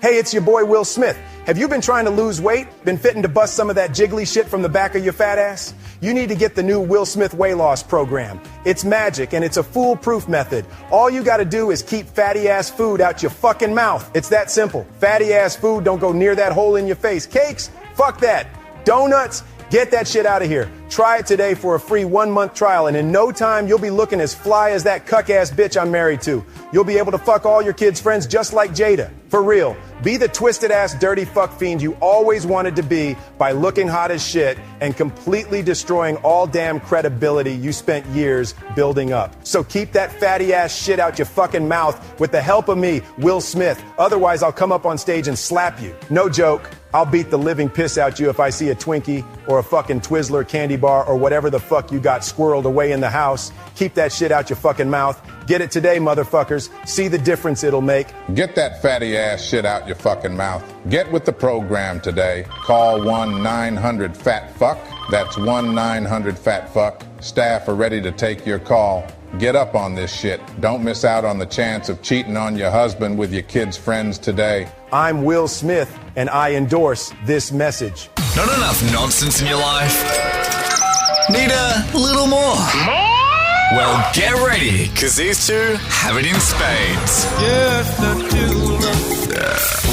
Hey, it's your boy Will Smith. Have you been trying to lose weight? Been fitting to bust some of that jiggly shit from the back of your fat ass? You need to get the new Will Smith weight loss program. It's magic and it's a foolproof method. All you gotta do is keep fatty ass food out your fucking mouth. It's that simple. Fatty ass food don't go near that hole in your face. Cakes? Fuck that. Donuts? Get that shit out of here. Try it today for a free 1-month trial, and in no time, you'll be looking as fly as that cuck-ass bitch I'm married to. You'll be able to fuck all your kids' friends just like Jada. For real. Be the twisted-ass dirty fuck fiend you always wanted to be by looking hot as shit and completely destroying all damn credibility you spent years building up. So keep that fatty-ass shit out your fucking mouth with the help of me, Will Smith. Otherwise, I'll come up on stage and slap you. No joke. I'll beat the living piss out you if I see a Twinkie or a fucking Twizzler candy bar or whatever the fuck you got squirreled away in the house. Keep that shit out your fucking mouth. Get it today, motherfuckers. See the difference it'll make. Get that fatty ass shit out your fucking mouth. Get with the program today. Call 1-900-FAT-FUCK. That's 1-900-FAT-FUCK. Staff are ready to take your call. Get up on this shit. Don't miss out on the chance of cheating on your husband with your kids' friends today. I'm Will Smith, and I endorse this message. Not enough nonsense in your life? Need a little more? Well, get ready, because these two have it in spades. Yes, I do.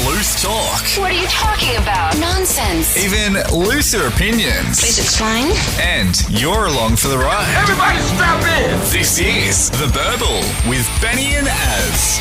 Loose talk. What are you talking about? Nonsense. Even looser opinions. Please explain. And you're along for the ride. Everybody strap in. This is The Burble with Benny and Az.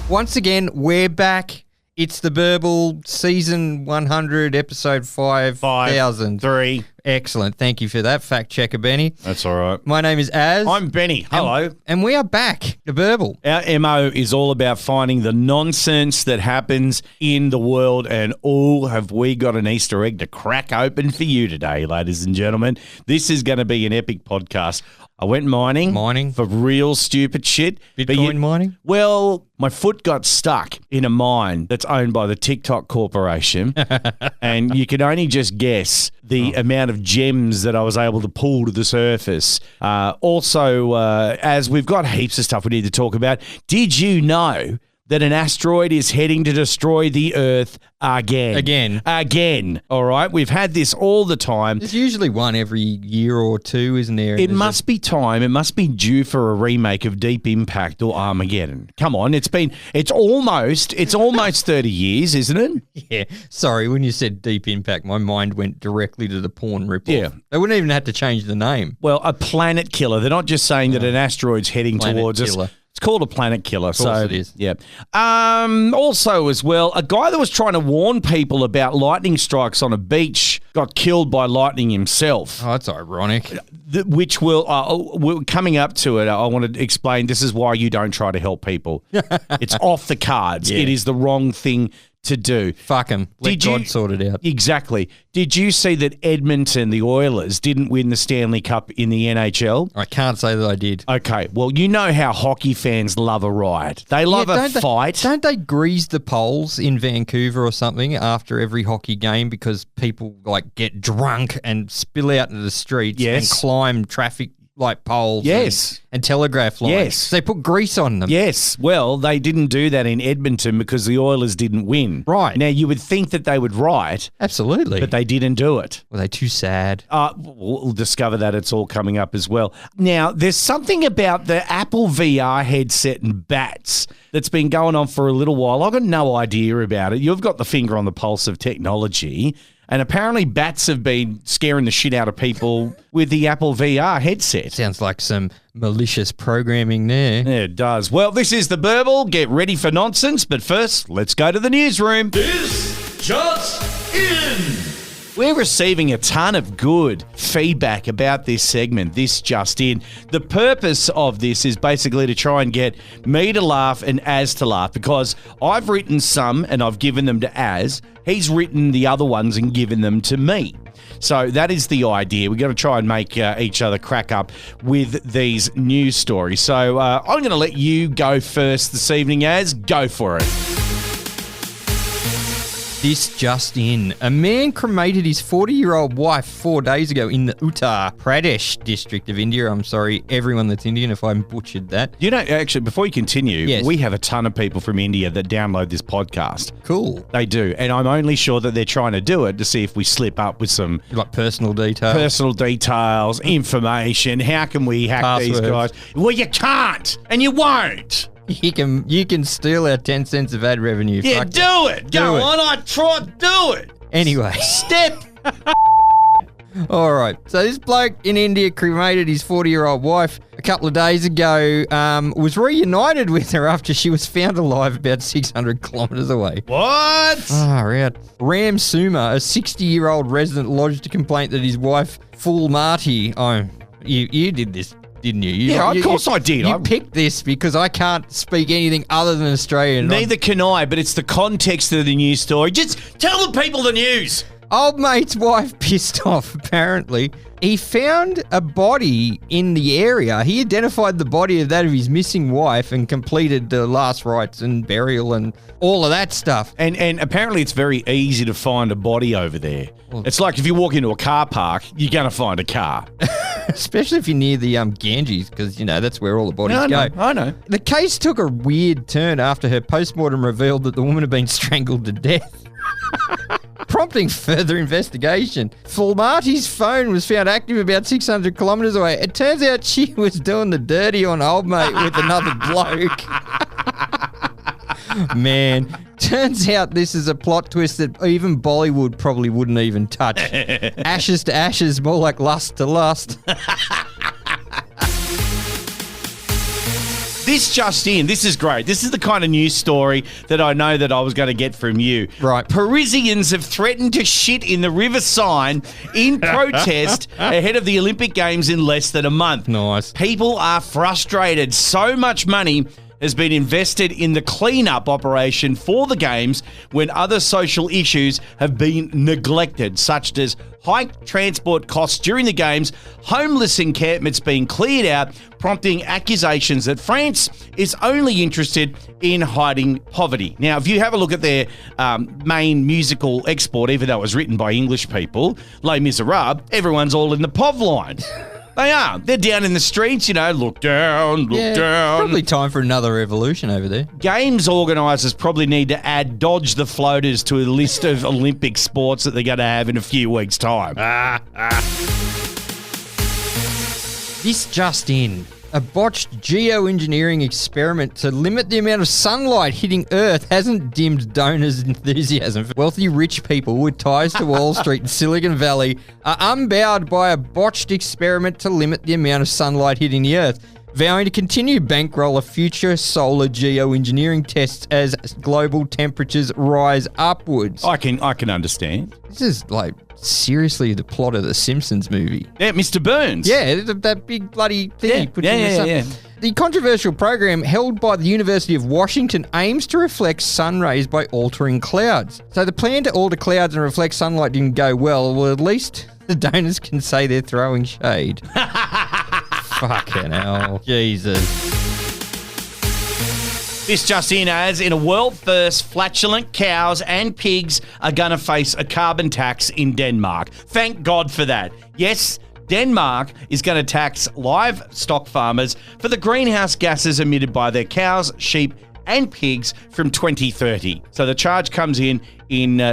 Once again, we're back. It's The Burble, season 100, episode 5,000. 3. Excellent. Thank you for that, fact checker, Benny. That's all right. My name is Az. I'm Benny. Hello. And we are back, The Burble. Our MO is all about finding the nonsense that happens in the world, and have we got an Easter egg to crack open for you today, ladies and gentlemen. This is going to be an epic podcast. I went mining for real stupid shit. Bitcoin mining? Well, my foot got stuck in a mine that's owned by the Tik Tok Corporation, and you can only just guess the amount of gems that I was able to pull to the surface. Also, as we've got heaps of stuff we need to talk about, did you know that an asteroid is heading to destroy the Earth again? Again. All right? We've had this all the time. There's usually one every year or two, isn't there? It must be time. It must be due for a remake of Deep Impact or Armageddon. Come on. It's almost 30 years, isn't it? Yeah. Sorry, when you said Deep Impact, my mind went directly to the porn ripoff. Yeah. They wouldn't even have to change the name. Well, a planet killer. They're not just saying that an asteroid's heading towards us. It's called a planet killer. Of course it is. Yeah. Also, as well, a guy that was trying to warn people about lightning strikes on a beach got killed by lightning himself. Oh, that's ironic. Which we're coming up to it. I want to explain. This is why you don't try to help people. It's off the cards. Yeah. It is the wrong thing to do. Fuck him. Let God sort it out. Exactly. Did you see that Edmonton, the Oilers, didn't win the Stanley Cup in the NHL? I can't say that I did. Okay. Well, you know how hockey fans love a riot. They love a fight. Don't they grease the poles in Vancouver or something after every hockey game because people get drunk and spill out into the streets and climb traffic poles and telegraph lines. Yes. They put grease on them. Yes. Well, they didn't do that in Edmonton because the Oilers didn't win. Right. Now, you would think that they would riot. Absolutely. But they didn't do it. Were they too sad? We'll discover that. It's all coming up as well. Now, there's something about the Apple VR headset and bats that's been going on for a little while. I've got no idea about it. You've got the finger on the pulse of technology. And apparently bats have been scaring the shit out of people with the Apple VR headset. Sounds like some malicious programming there. Yeah, it does. Well, this is The Burble. Get ready for nonsense. But first, let's go to the newsroom. This just in. We're receiving a ton of good feedback about this segment, This Just In. The purpose of this is basically to try and get me to laugh and Az to laugh, because I've written some and I've given them to Az. He's written the other ones and given them to me. So that is the idea. We're going to try and make each other crack up with these news stories. So I'm going to let you go first this evening, Az. Go for it. This just in. A man cremated his 40-year-old wife 4 days ago in the Uttar Pradesh district of India. I'm sorry, everyone that's Indian, if I butchered that. You know, actually, before you continue, Yes. we have a ton of people from India that download this podcast. Cool. They do. And I'm only sure that they're trying to do it to see if we slip up with some Like personal details. information. How can we hack these Passwords. guys? Well, you can't, and you won't. You can steal our 10 cents of ad revenue. Yeah, Fuck do it. Go it. on, I tried to do it. Anyway. Step. All right. So this bloke in India cremated his 40-year-old wife a couple of days ago, was reunited with her after she was found alive about 600 kilometres away. What? Right. Ram Suma, a 60-year-old resident, lodged a complaint that his wife, Fulmati, you did this, didn't you? Yeah, of course I did. You picked this because I can't speak anything other than Australian. Neither can I, but it's the context of the news story. Just tell the people the news. Old mate's wife pissed off, apparently. He found a body in the area. He identified the body of that of his missing wife and completed the last rites and burial and all of that stuff. And apparently it's very easy to find a body over there. It's like if you walk into a car park, you're going to find a car. Especially if you're near the Ganges, because, that's where all the bodies go. I know. The case took a weird turn after her postmortem revealed that the woman had been strangled to death, prompting further investigation. Fulmati's phone was found active about 600 kilometres away. It turns out she was doing the dirty on old mate with another bloke. Man, turns out this is a plot twist that even Bollywood probably wouldn't even touch. Ashes to ashes, more like lust to lust. This just in. This is great. This is the kind of news story that I know that I was going to get from you. Right. Parisians have threatened to shit in the River Seine in protest ahead of the Olympic Games in less than a month. Nice. People are frustrated. So much money has been invested in the cleanup operation for the Games when other social issues have been neglected, such as high transport costs during the Games, homeless encampments being cleared out, prompting accusations that France is only interested in hiding poverty. Now, if you have a look at their main musical export, even though it was written by English people, Les Miserables, everyone's all in the POV line. They are. They're down in the streets, look down, look down. Probably time for another revolution over there. Games organisers probably need to add dodge the floaters to a list of Olympic sports that they're going to have in a few weeks' time. This just in. A botched geoengineering experiment to limit the amount of sunlight hitting Earth hasn't dimmed donors' enthusiasm. Wealthy rich people with ties to Wall Street and Silicon Valley are unbowed by a botched experiment to limit the amount of sunlight hitting the Earth, vowing to continue bankroll of future solar geoengineering tests as global temperatures rise upwards. I can understand. This is seriously the plot of the Simpsons movie. Yeah, Mr. Burns. Yeah, that big bloody thing. Yeah, he put in the sun. yeah. The controversial program held by the University of Washington aims to reflect sun rays by altering clouds. So the plan to alter clouds and reflect sunlight didn't go well at least the donors can say they're throwing shade. Fucking hell. Jesus. This just in as in a world first, flatulent cows and pigs are going to face a carbon tax in Denmark. Thank God for that. Yes, Denmark is going to tax livestock farmers for the greenhouse gases emitted by their cows, sheep, and pigs from 2030. So the charge comes in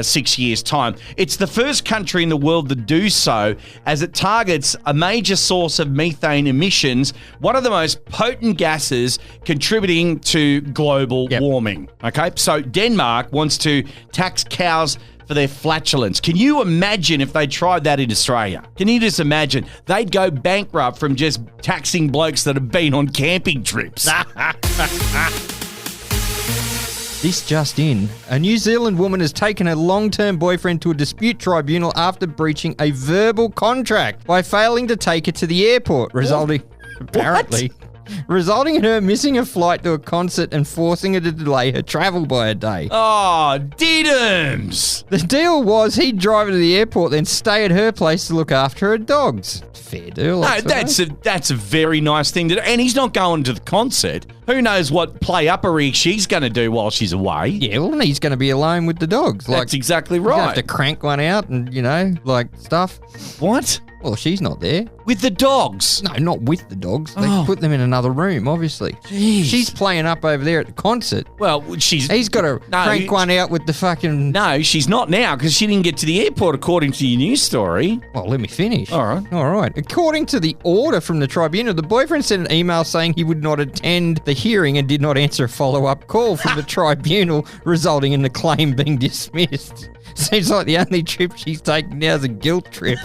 6 years' time. It's the first country in the world to do so, as it targets a major source of methane emissions, one of the most potent gases contributing to global warming. Okay, so Denmark wants to tax cows for their flatulence. Can you imagine if they tried that in Australia? Can you just imagine? They'd go bankrupt from just taxing blokes that have been on camping trips. This just in. A New Zealand woman has taken her long-term boyfriend to a dispute tribunal after breaching a verbal contract by failing to take her to the airport, resulting, apparently, resulting in her missing a flight to a concert and forcing her to delay her travel by a day. Oh, diddums. The deal was he'd drive her to the airport, then stay at her place to look after her dogs. Fair deal. No, that's a very nice thing to do. And he's not going to the concert. Who knows what play-uppery she's going to do while she's away. Yeah, well, he's going to be alone with the dogs. That's exactly He's gonna right. have to crank one out and, stuff. What? Well, she's not there. With the dogs? No, not with the dogs. They put them in another room, obviously. Jeez. She's playing up over there at the concert. Well, He's got to crank one out with the fucking... No, she's not now because she didn't get to the airport according to your news story. Well, let me finish. All right. According to the order from the tribunal, the boyfriend sent an email saying he would not attend the hearing and did not answer a follow-up call from the tribunal, resulting in the claim being dismissed. Seems like the only trip she's taking now is a guilt trip.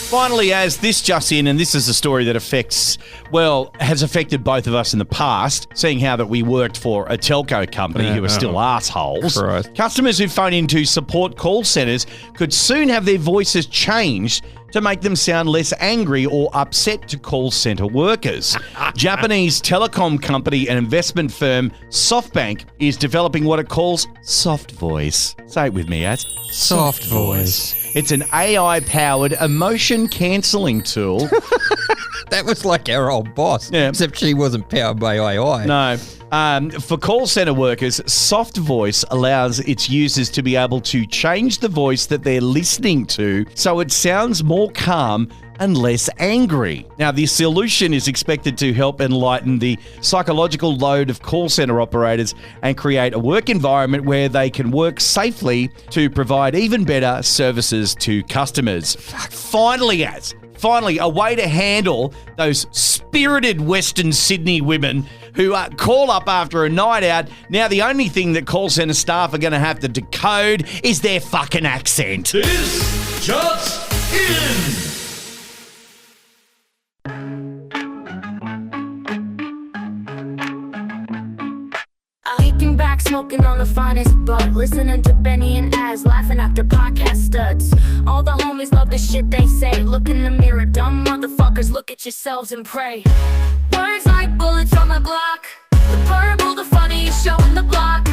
Finally, as this just in, and this is a story that has affected both of us in the past, seeing how that we worked for a telco company who are still assholes. Christ. Customers who phone into support call centres could soon have their voices changed to make them sound less angry or upset to call centre workers. Japanese telecom company and investment firm SoftBank is developing what it calls soft voice. Say it with me, Az. Soft voice. It's an AI-powered emotion cancelling tool. That was like our old boss, except she wasn't powered by AI. No. For call centre workers, soft voice allows its users to be able to change the voice that they're listening to so it sounds more calm and less angry. Now, the solution is expected to help enlighten the psychological load of call centre operators and create a work environment where they can work safely to provide even better services to customers. Finally, a way to handle those spirited Western Sydney women who call up after a night out. Now, the only thing that call centre staff are going to have to decode is their fucking accent. This just in. Kicking back, smoking on the finest bud, listening to Benny and Az, laughing after podcast studs. All the homies love the shit they say. Look in the mirror, dumb motherfuckers, look at yourselves and pray. Words like bullets on the Glock, the burble, the funniest show in the block.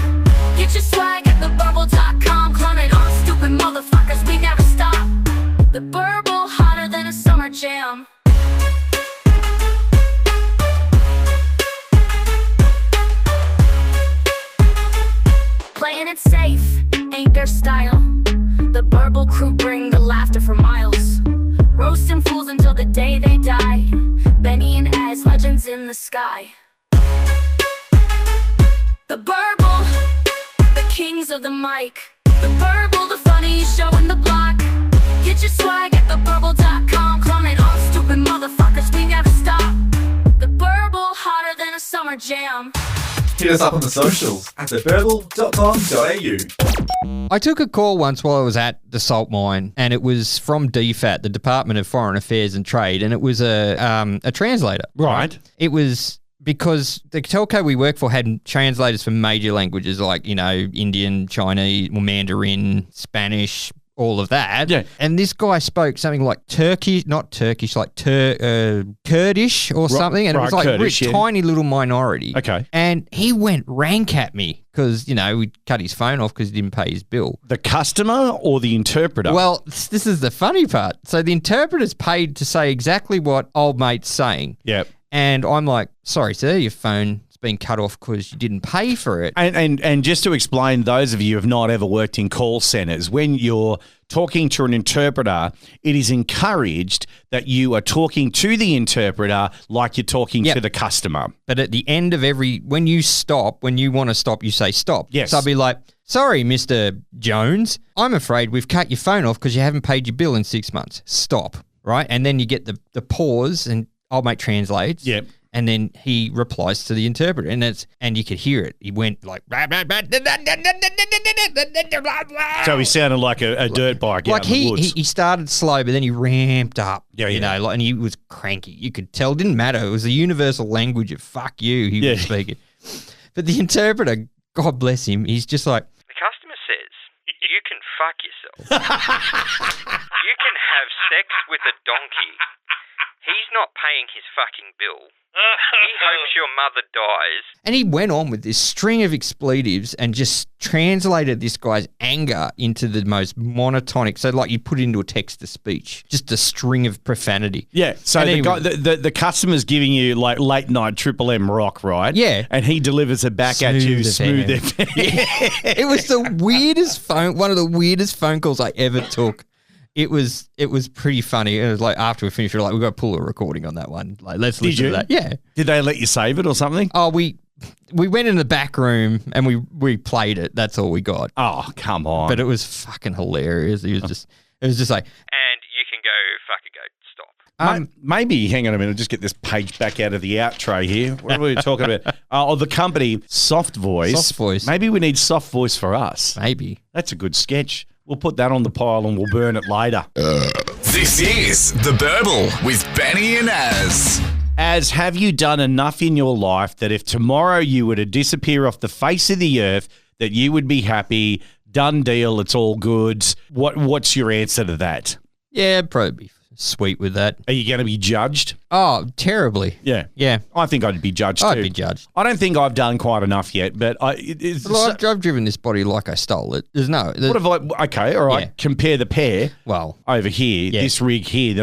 Get your swag at theburble.com, climbing on stupid motherfuckers, we never stop. The burble, hotter than a summer jam. Playing it safe, ain't their style. The burble crew bring the laughter for miles. Roasting fools until the day they die. Benny and Az, legends in the sky. The burble, the kings of the mic. The burble, the funniest show in the block. Get your swag at theburble.com, climbing on stupid motherfuckers, we never stop. The burble, hotter than a summer jam. Hit us up on the socials at theverbal.com.au. I took a call once while I was at the salt mine, and it was from DFAT, the Department of Foreign Affairs and Trade, and it was a translator. Right. It was because the telco we work for had translators for major languages like, Indian, Chinese, Mandarin, Spanish, all of that. Yeah. And this guy spoke something like Kurdish or something. And it was like Kurdish, a tiny little minority. Okay. And he went rank at me because, we cut his phone off because he didn't pay his bill. The customer or the interpreter? Well, this is the funny part. So the interpreter's paid to say exactly what old mate's saying. Yep. And I'm like, sorry, sir, your phone's been cut off because you didn't pay for it. And just to explain, those of you who have not ever worked in call centres, when you're talking to an interpreter, it is encouraged that you are talking to the interpreter like you're talking to the customer. But at the end of when you want to stop, you say stop. Yes. So I'll be like, sorry, Mr. Jones, I'm afraid we've cut your phone off because you haven't paid your bill in 6 months. Stop. Right? And then you get the pause and old mate translates. Yep. And then he replies to the interpreter, and you could hear it. He went like, so he sounded like a dirt bike out in the woods. He started slow, but then he ramped up. Yeah, and he was cranky. You could tell. It didn't matter. It was a universal language of "fuck you." He was speaking. But the interpreter, God bless him, he's just like, the customer says, "You can fuck yourself. You can have sex with a donkey. He's not paying his fucking bill. He hopes your mother dies. And he went on with this string of expletives and just translated this guy's anger into the most monotonic. So, like, you put it into a text-to-speech, just a string of profanity. Yeah. So the customer's giving you like late night Triple M rock, right? Yeah. And he delivers it back at you smooth. It was the weirdest one of the weirdest phone calls I ever took. It was pretty funny. It was like after we finished, we were like, we've got to pull a recording on that one. Like, let's listen to that. Yeah. Did they let you save it or something? Oh, we went in the back room and we played it. That's all we got. Oh, come on. But it was fucking hilarious. It was just like, and you can go fuck a goat. Stop. Maybe, hang on a minute, I'll just get this page back out of the out tray here. What are we talking about? The company, Soft Voice. Soft Voice. Maybe we need Soft Voice for us. Maybe. That's a good sketch. We'll put that on the pile and we'll burn it later. This is The Burble with Benny and Az. Az, have you done enough in your life that if tomorrow you were to disappear off the face of the earth, that you would be happy? Done deal, it's all good. What's your answer to that? Yeah, probably be sweet with that. Are you going to be judged? Oh, terribly. Yeah. Yeah. I think I'd be judged too. I'd be judged. I don't think I've done quite enough yet, but I've driven this body like I stole it. What have I... Okay, all right. Yeah. Compare the pair. Well. Over here, this rig here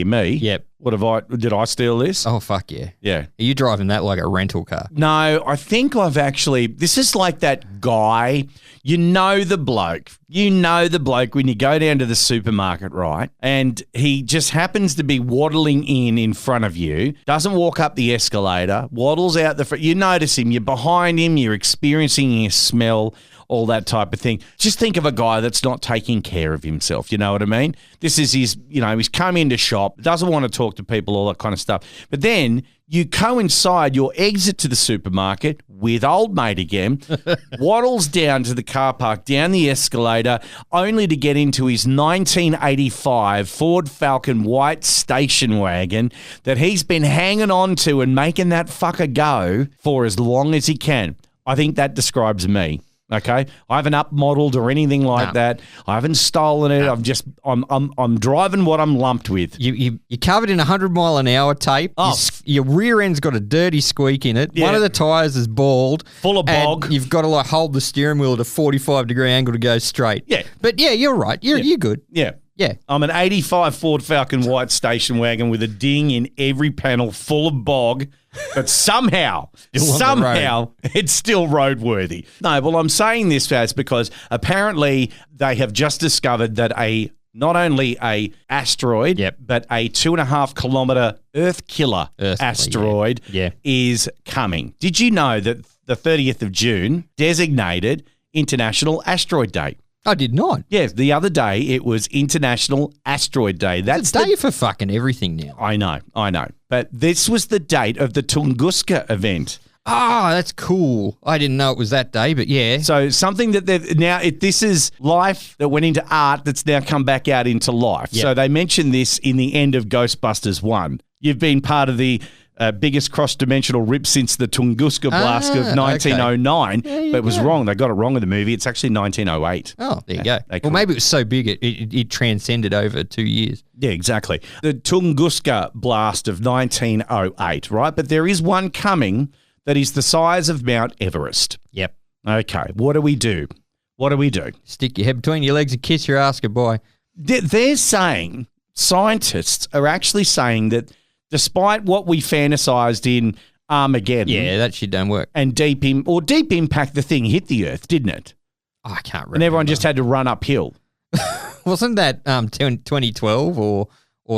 me. Yep. Did I steal this? Oh, fuck yeah. Yeah. Are you driving that like a rental car? No, I think this is like that guy, you know the bloke when you go down to the supermarket, right? And he just happens to be waddling in front of you, doesn't walk up the escalator, waddles out the front. You notice him, you're behind him, you're experiencing his smell, all that type of thing. Just think of a guy that's not taking care of himself, you know what I mean? This is he's come into shop, doesn't want to talk to people, all that kind of stuff. But then you coincide your exit to the supermarket with old mate again, waddles down to the car park, down the escalator, only to get into his 1985 Ford Falcon white station wagon that he's been hanging on to and making that fucker go for as long as he can. I think that describes me. Okay, I haven't upmodeled or anything like that. I haven't stolen it. I'm driving what I'm lumped with. You're covered in 100-mile-an-hour tape. Oh. Your rear end's got a dirty squeak in it. Yeah. One of the tires is bald, full of bog. And you've got to hold the steering wheel at a 45-degree angle to go straight. Yeah, but yeah, you're right. You're good. Yeah. Yeah. I'm an 85 Ford Falcon white station wagon with a ding in every panel full of bog, but somehow it's still roadworthy. No, well, I'm saying this because apparently they have just discovered that not only a asteroid, but a 2.5 kilometer Earth killer asteroid is coming. Did you know that the 30th of June designated International Asteroid Day? I did not. Yes, the other day it was International Asteroid Day. That's the day for fucking everything now. I know. But this was the date of the Tunguska event. Ah, that's cool. I didn't know it was that day, but yeah. So something that this is life that went into art that's now come back out into life. Yep. So they mentioned this in the end of Ghostbusters 1. You've been part of the biggest cross-dimensional rip since the Tunguska blast of 1909, but it was wrong. They got it wrong in the movie. It's actually 1908. Oh, there you go. Well, maybe it was so big it transcended over 2 years. Yeah, exactly. The Tunguska blast of 1908, right? But there is one coming that is the size of Mount Everest. Yep. Okay, what do we do? Stick your head between your legs and kiss your ass goodbye. They're saying, scientists are actually saying that despite what we fantasized in Armageddon. Yeah, that shit don't work. And Deep Impact, the thing hit the Earth, didn't it? Oh, I can't remember. And everyone just had to run uphill. Wasn't that 2012 or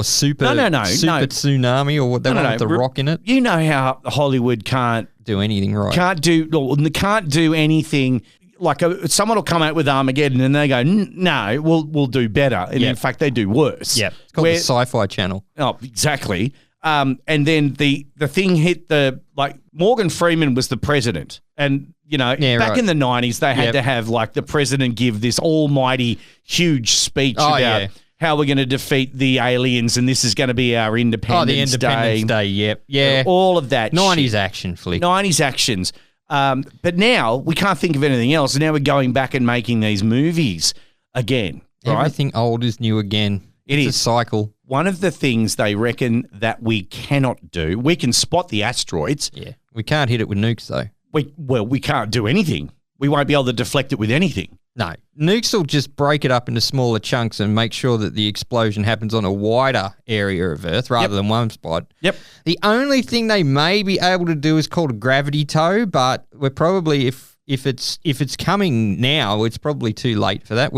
super tsunami or what? They wanted the rock in it. You know how Hollywood can't do anything right. Can't do anything. Like someone will come out with Armageddon and they go, no, we'll do better. And in fact, they do worse. Yeah, it's called the Sci-Fi Channel. Oh, exactly. And then the thing hit Morgan Freeman was the president. And, back in the 90s, they had to have the president give this almighty huge speech about how we're going to defeat the aliens and this is going to be our Independence Day. Oh, the Independence Day, yep. Yeah. All of that 90s action flick. 90s actions. But now we can't think of anything else. And now we're going back and making these movies again. Right? Everything old is new again. It's a cycle. one of the things they reckon that we cannot do, we can spot the asteroids. Yeah. We can't hit it with nukes, though. We can't do anything. We won't be able to deflect it with anything. No. Nukes will just break it up into smaller chunks and make sure that the explosion happens on a wider area of Earth rather than one spot. Yep. The only thing they may be able to do is called a gravity tow, but we're probably, if it's coming now, it's probably too late for that.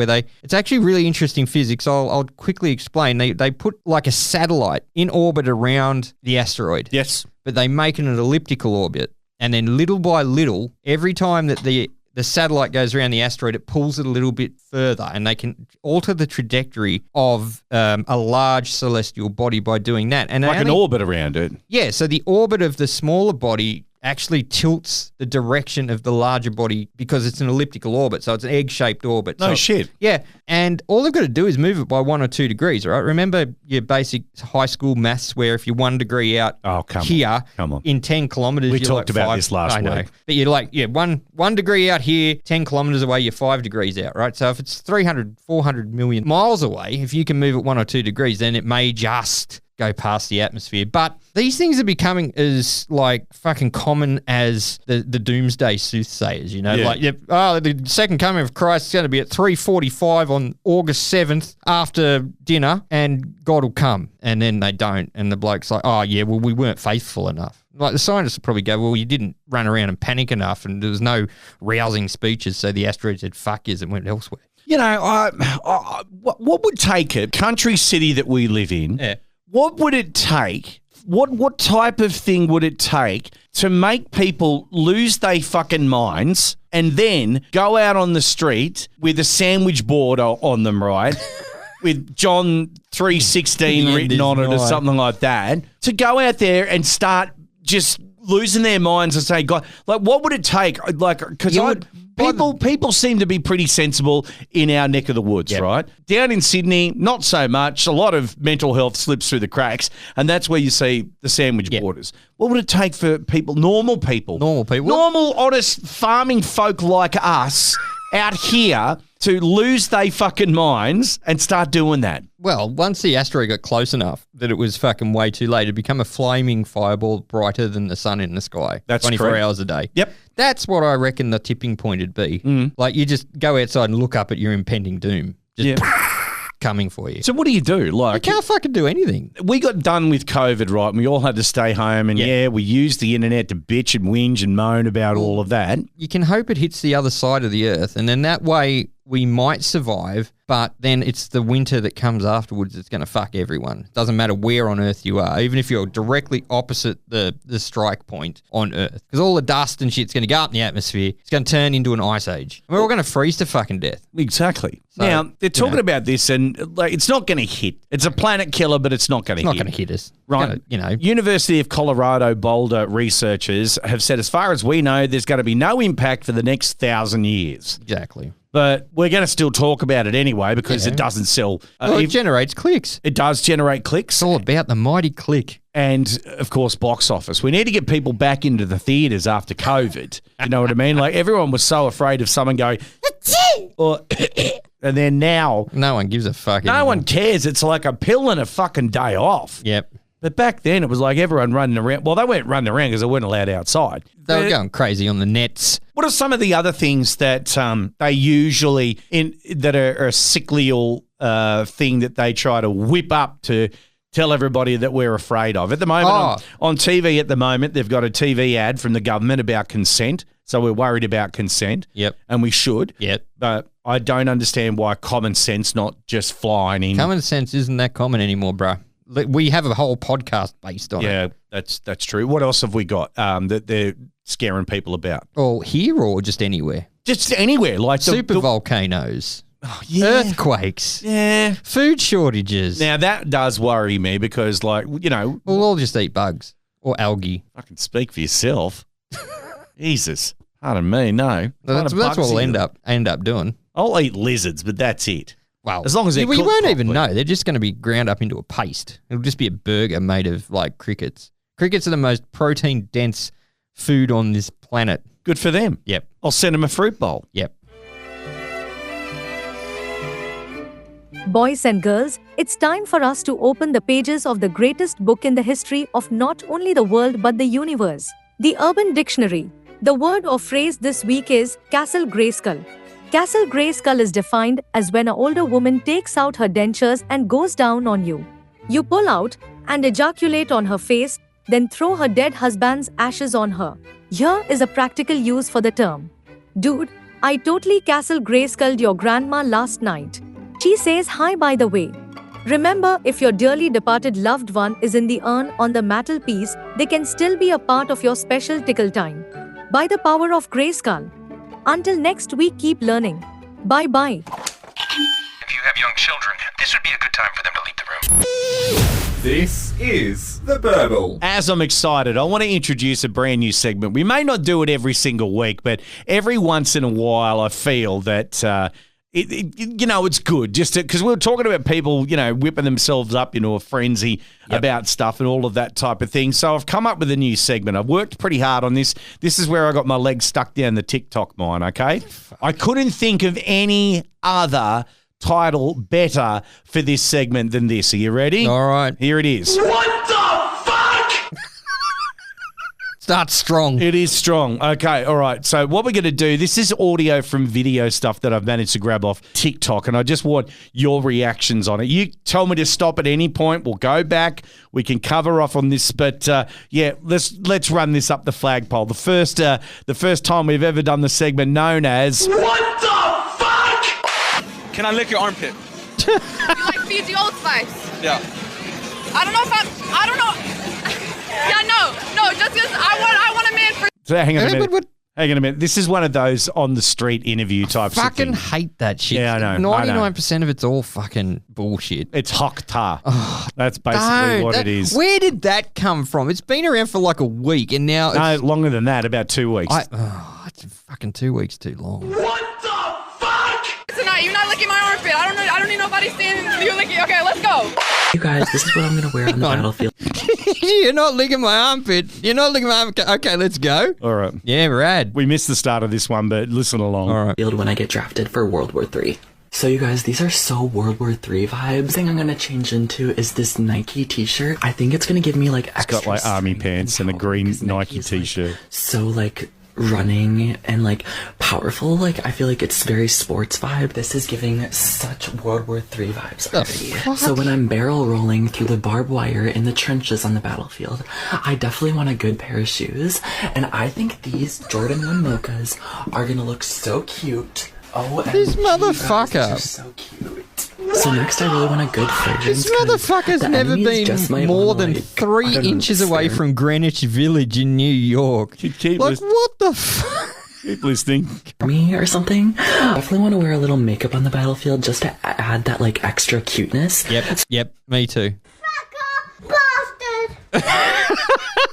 It's actually really interesting physics. I'll quickly explain. They put like a satellite in orbit around the asteroid. Yes. But they make it an elliptical orbit, and then little by little, every time that the satellite goes around the asteroid, it pulls it a little bit further, and they can alter the trajectory of a large celestial body by doing that. And like an orbit around it. Yeah, so the orbit of the smaller body actually tilts the direction of the larger body because it's an elliptical orbit, so it's an egg-shaped orbit. No shit. Yeah, and all they've got to do is move it by 1 or 2 degrees, right? Remember your basic high school maths where if you're 1 degree out in 10 kilometres, we you're talked like about 5, this last week. But you're like, one degree out here, 10 kilometres away, you're 5 degrees out, right? So if it's 300, 400 million miles away, if you can move it 1 or 2 degrees, then it may just go past the atmosphere. But these things are becoming as like fucking common as the doomsday soothsayers, like the second coming of Christ is going to be at 3:45 on August 7th after dinner, and God will come, and then they don't, and the bloke's like, we weren't faithful enough. Like the scientists will probably go, well, you didn't run around and panic enough, and there was no rousing speeches, so the asteroid said fuck yous and went elsewhere. What would take a country city that we live in? Yeah. What would it take? What type of thing would it take to make people lose their fucking minds and then go out on the street with a sandwich board on them, right? With John 3:16 written on it or something like that, to go out there and start just losing their minds and say, God, like, what would it take? Like, because people seem to be pretty sensible in our neck of the woods, right? Down in Sydney, not so much. A lot of mental health slips through the cracks, and that's where you see the sandwich borders. What would it take for normal people, normal, honest farming folk like us out here to lose their fucking minds and start doing that? Well, once the asteroid got close enough that it was fucking way too late, it became a flaming fireball brighter than the sun in the sky. That's 24 hours a day. Yep. That's what I reckon the tipping point would be. Like you just go outside and look up at your impending doom. Just coming for you. So what do you do? Like, you can't fucking do anything. We got done with COVID, right? And we all had to stay home, and we used the internet to bitch and whinge and moan about all of that. You can hope it hits the other side of the earth, and then that way we might survive, but then it's the winter that comes afterwards that's going to fuck everyone. Doesn't matter where on Earth you are, even if you're directly opposite the strike point on Earth. Because all the dust and shit's going to go up in the atmosphere. It's going to turn into an ice age. And we're all going to freeze to fucking death. Exactly. So, now, they're talking about this, and like, it's not going to hit. It's a planet killer, but it's not going to hit. It's not going to hit us. Right. Gonna, University of Colorado Boulder researchers have said, as far as we know, there's going to be no impact for the next 1,000 years. Exactly. But we're going to still talk about it anyway because it doesn't sell. It generates clicks. It does generate clicks. It's all about the mighty click. And, of course, box office. We need to get people back into the theatres after COVID. You know what I mean? Like, everyone was so afraid of someone going, or, and then now... No one gives a fuck No one cares. It's like a pill and a fucking day off. Yep. But back then, it was like everyone running around. Well, they weren't running around because they weren't allowed outside. They were going crazy on the nets. What are some of the other things that they usually that are a cyclical thing that they try to whip up to tell everybody that we're afraid of? At the moment, on TV at the moment, they've got a TV ad from the government about consent. So we're worried about consent. Yep. And we should. Yep. But I don't understand why common sense not just flying in. Common sense isn't that common anymore, bruh. We have a whole podcast based on it. Yeah, that's true. What else have we got that they're scaring people about? Oh, here or just anywhere? Just anywhere. Like super volcanoes. Oh, yeah. Earthquakes. Yeah. Food shortages. Now, that does worry me because, like, you know. We'll all just eat bugs or algae. I can speak for yourself. Jesus. Pardon me, no. That's what we'll end up doing. I'll eat lizards, but that's it. Well, as long as they're we cooked won't properly. even know. They're just going to be ground up into a paste. It'll just be a burger made of, like, crickets. Crickets are the most protein-dense food on this planet. Good for them. Yep. I'll send them a fruit bowl. Yep. Boys and girls, it's time for us to open the pages of the greatest book in the history of not only the world but the universe. The Urban Dictionary. The word or phrase this week is Castle Grayskull. Castle Grayskull is defined as when an older woman takes out her dentures and goes down on you. You pull out and ejaculate on her face, then throw her dead husband's ashes on her. Here is a practical use for the term. Dude, I totally Castle Grayskulled your grandma last night. She says hi by the way. Remember, if your dearly departed loved one is in the urn on the mantelpiece, they can still be a part of your special tickle time. By the power of Grayskull. Until next week, keep learning. Bye-bye. If you have young children, this would be a good time for them to leave the room. This is The Burble. As I'm excited, I want to introduce a brand new segment. We may not do it every single week, but every once in a while I feel that, it's good. Just because we were talking about people, whipping themselves up into a frenzy about stuff and all of that type of thing. So I've come up with a new segment. I've worked pretty hard on this. This is where I got my legs stuck down the TikTok mine, okay? I couldn't think of any other title better for this segment than this. Are you ready? All right. Here it is. What the fuck? Start strong. It is strong. Okay, all right. So what we're going to do, this is audio from video stuff that I've managed to grab off TikTok, and I just want your reactions on it. You tell me to stop at any point. We'll go back. We can cover off on this, but let's run this up the flagpole. The first time we've ever done the segment known as What the fuck? Can I lick your armpit? You like Fiji Old Spice? Yeah. I don't know. Yeah, no, just because I want a man for... So hang on a minute. Hang on a minute. This is one of those on the street interview types of Fucking things. hate that shit. Yeah, I know. 99% of it's all fucking bullshit. It's hock tar. That's basically what it is. Where did that come from? It's been around for like a week and now it's... No, longer than that, about 2 weeks. It's fucking 2 weeks too long. What the fuck? Tonight, you're not licking my armpit. I don't need nobody standing you licking. Okay, let's go. You guys, this is what I'm going to wear on the battlefield. You're not licking my armpit. You're not licking my armpit. Okay, let's go. All right. Yeah, rad. We missed the start of this one, but listen along. All right. When I get drafted for World War III. So you guys, these are so World War III vibes. The thing I'm going to change into is this Nike t-shirt. I think it's going to give me like extra... It's got like army pants and a green Nike t-shirt. So like running and like powerful. Like I feel like it's very sports vibe. This is giving such World War III vibes already. So when I'm barrel rolling through the barbed wire in the trenches on the battlefield, I definitely want a good pair of shoes. And I think these Jordan 1 Mochas are gonna look so cute. Oh, this motherfucker. So cute. So next I really want a good fragrance. This motherfucker's never been more than 3 inches away from Greenwich Village in New York. What the fuck? Keep listening. Me or something. Definitely want to wear a little makeup on the battlefield just to add that like extra cuteness. Yep, me too.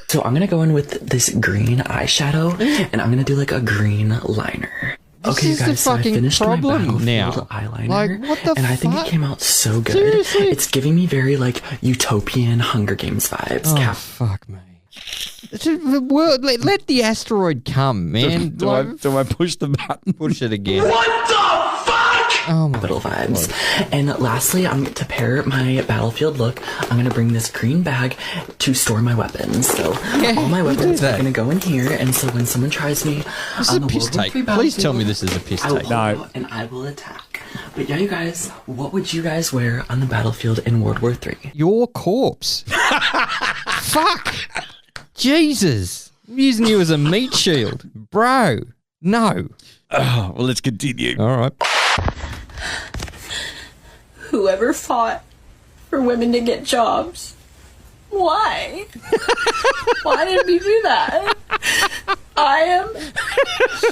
So I'm gonna go in with this green eyeshadow and I'm gonna do like a green liner. Okay, guys, so I finished my battlefield eyeliner, Like, what the and I think it came out so good. Seriously? It's giving me very, like, utopian Hunger Games vibes. Oh, fuck me. Let the asteroid come, man. Do I push the button? Push it again. What the fuck? Oh my Capital vibes. God. And lastly, to pair my battlefield look, I'm going to bring this green bag to store my weapons. So all my weapons are going to go in here, and so when someone tries me on the World War III Please tell me this is a piss take. No. And I will attack. But yeah, you guys, what would you guys wear on the battlefield in World War III? Your corpse. Fuck. Jesus. I'm using you as a meat shield. Bro. No. Oh, well, let's continue. All right. Whoever fought for women to get jobs. Why? Why did we do that? I am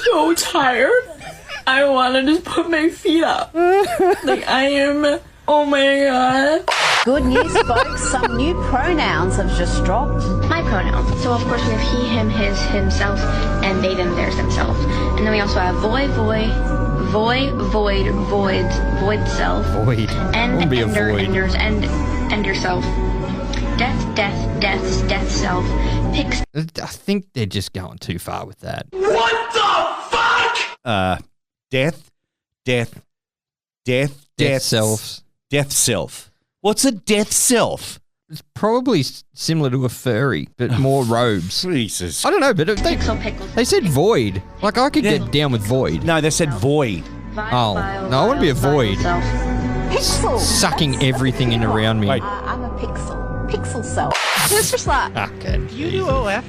so tired. I want to just put my feet up. Like, I am... Oh my god. Good news, folks. Some new pronouns have just dropped. My pronouns. So, of course, we have he, him, his, himself, and they, them, theirs, themselves. And then we also have void, void, self. Void. End, ender, enders, end yourself. Death, death, self. Picks. I think they're just going too far with that. What the fuck? Death, selves. Death self. What's a death self? It's probably similar to a furry, but more robes. Jesus. I don't know, but they said void. Like, I could get down with void. No, they said void. Oh, no, I want to be a void. Pixel. Sucking everything in around me. I'm a pixel. Pixel self. Mr. Slap. Okay. You do OF?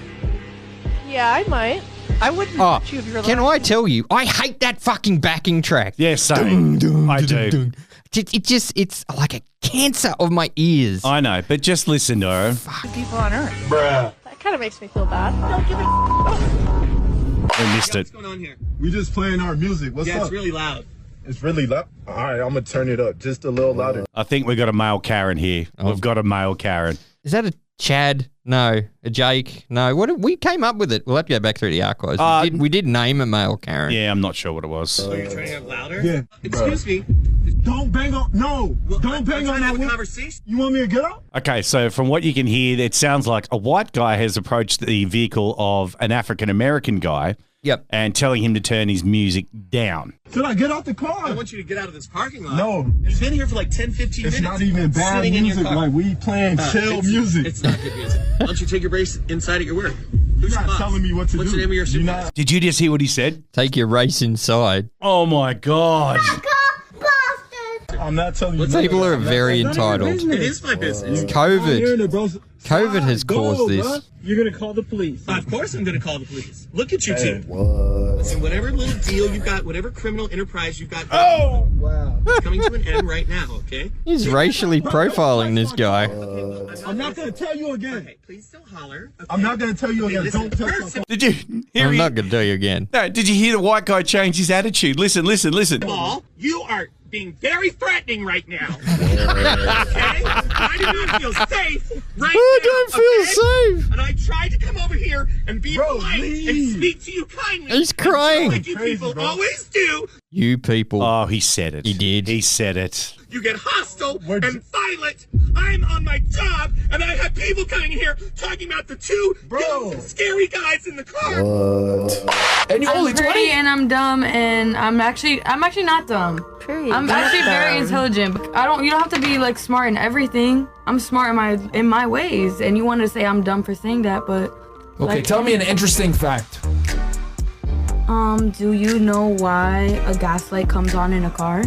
Yeah, I might. I wouldn't touch you if you were can I tell you, I hate that fucking backing track. Yes, same. I do. It's like a cancer of my ears. I know, but just listen to her. People on Earth. Bruh. That kind of makes me feel bad. Don't give a I missed it. What's going on here? We just playing our music. What's up? Yeah, it's really loud. It's really loud? All right, I'm going to turn it up just a little louder. I think we got a male Karen here. We've got a male Karen. Is that a Chad? No. A Jake? No. We came up with it. We'll have to go back through the archives. We did name a male Karen. Yeah, I'm not sure what it was. So you're trying to have louder? Yeah. Excuse me. Don't bang on. No. Well, don't bang on that conversation. You want me to get up? Okay, so from what you can hear, it sounds like a white guy has approached the vehicle of an African-American guy. Yep. And telling him to turn his music down. Should I get out the car? I want you to get out of this parking lot. No. You've been here for like 10, 15 minutes. It's not even bad sitting music. In your car. Like, we playing chill music. It's not good music. Why don't you take your race inside at your work? Who's You're not telling me what to do. What's the name of your supervisor? Did you just hear what he said? Take your race inside. Oh, my God. I'm not telling you. People are very entitled. It is my business. COVID has caused this. You're going to call the police. Of course I'm going to call the police. Look at you two. What? Listen, whatever little deal you've got, whatever criminal enterprise you've got. Oh! Wow. It's coming to an end right now, okay? He's racially profiling this guy. I'm not going to tell you again. Okay, please don't holler. Okay? I'm not going to tell you again. Don't tell me. Did you hear I'm not going to tell you again. No, did you hear the white guy change his attitude? Listen. Paul, you are being very threatening right now. Okay? I do not feel safe right now. I don't feel safe. And I tried to come over here and be polite and speak to you kindly. He's crying. Like you people always do. You people. Oh, he said it. He did. He said it. You get hostile and violent. I'm on my job, and I have people coming in here talking about the two scary guys in the car. What? And you're only 20? And I'm dumb, and I'm actually not dumb. I'm actually very intelligent. But you don't have to be like smart in everything. I'm smart in my ways, and you want to say I'm dumb for saying that, but okay, tell me an interesting fact. Do you know why a gas light comes on in a car?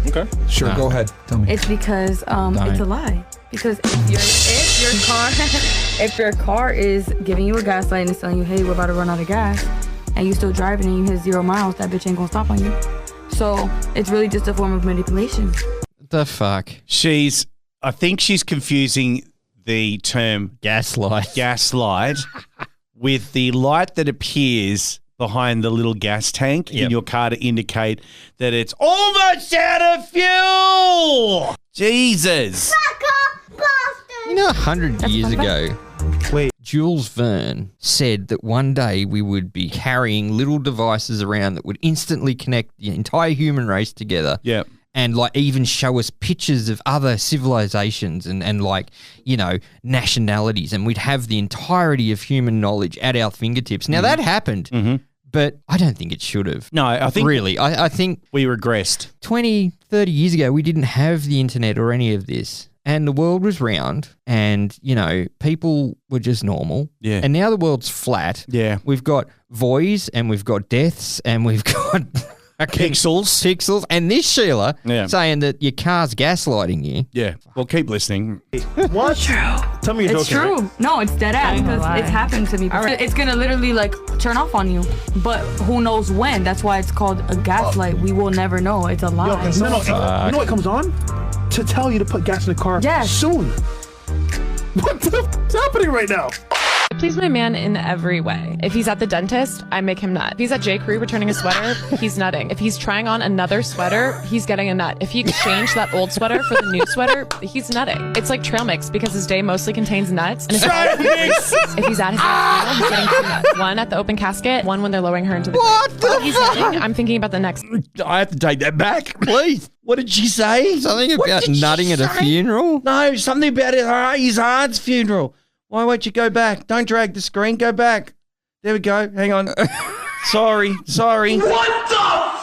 Okay. Sure, go ahead. Tell me. It's because it's a lie. Because if your car is giving you a gas light and it's telling you, hey, we're about to run out of gas, and you still driving and you hit 0 miles, that bitch ain't gonna stop on you. So it's really just a form of manipulation. The fuck? I think she's confusing the term gaslight with the light that appears behind the little gas tank in your car to indicate that it's almost out of fuel. Jesus. You know, 100 years ago, Jules Verne said that one day we would be carrying little devices around that would instantly connect the entire human race together. Yeah. And like even show us pictures of other civilizations and like, you know, nationalities, and we'd have the entirety of human knowledge at our fingertips. Now that happened, but I don't think it should have. No, I think really, I think we regressed. 20, 30 years ago, we didn't have the internet or any of this. And the world was round, and, you know, people were just normal. Yeah. And now the world's flat. Yeah. We've got voids, and we've got deaths, and we've got pixels. And this Sheila saying that your car's gaslighting you. Yeah. Well, keep listening. What? True. Tell me you're It's joking. true. No, it's dead ass because it's happened to me. It's gonna literally like turn off on you, but who knows when? That's why it's called a gaslight. We will never know. It's a lie. You know what comes on? To tell you to put gas in the car soon. What the f*** is happening right now? I please my man in every way. If he's at the dentist, I make him nut. If he's at J. Crew returning a sweater, he's nutting. If he's trying on another sweater, he's getting a nut. If he exchanged that old sweater for the new sweater, he's nutting. It's like trail mix because his day mostly contains nuts. And if he's at his funeral, he's getting 2 nuts. One at the open casket, one when they're lowering her into the grave. While he's nutting, I'm thinking about the next. I have to take that back, please. What did she say? Something about nutting at a funeral? No, something about his aunt's funeral. Why won't you go back? Don't drag the screen. Go back. There we go. Hang on. Sorry. What the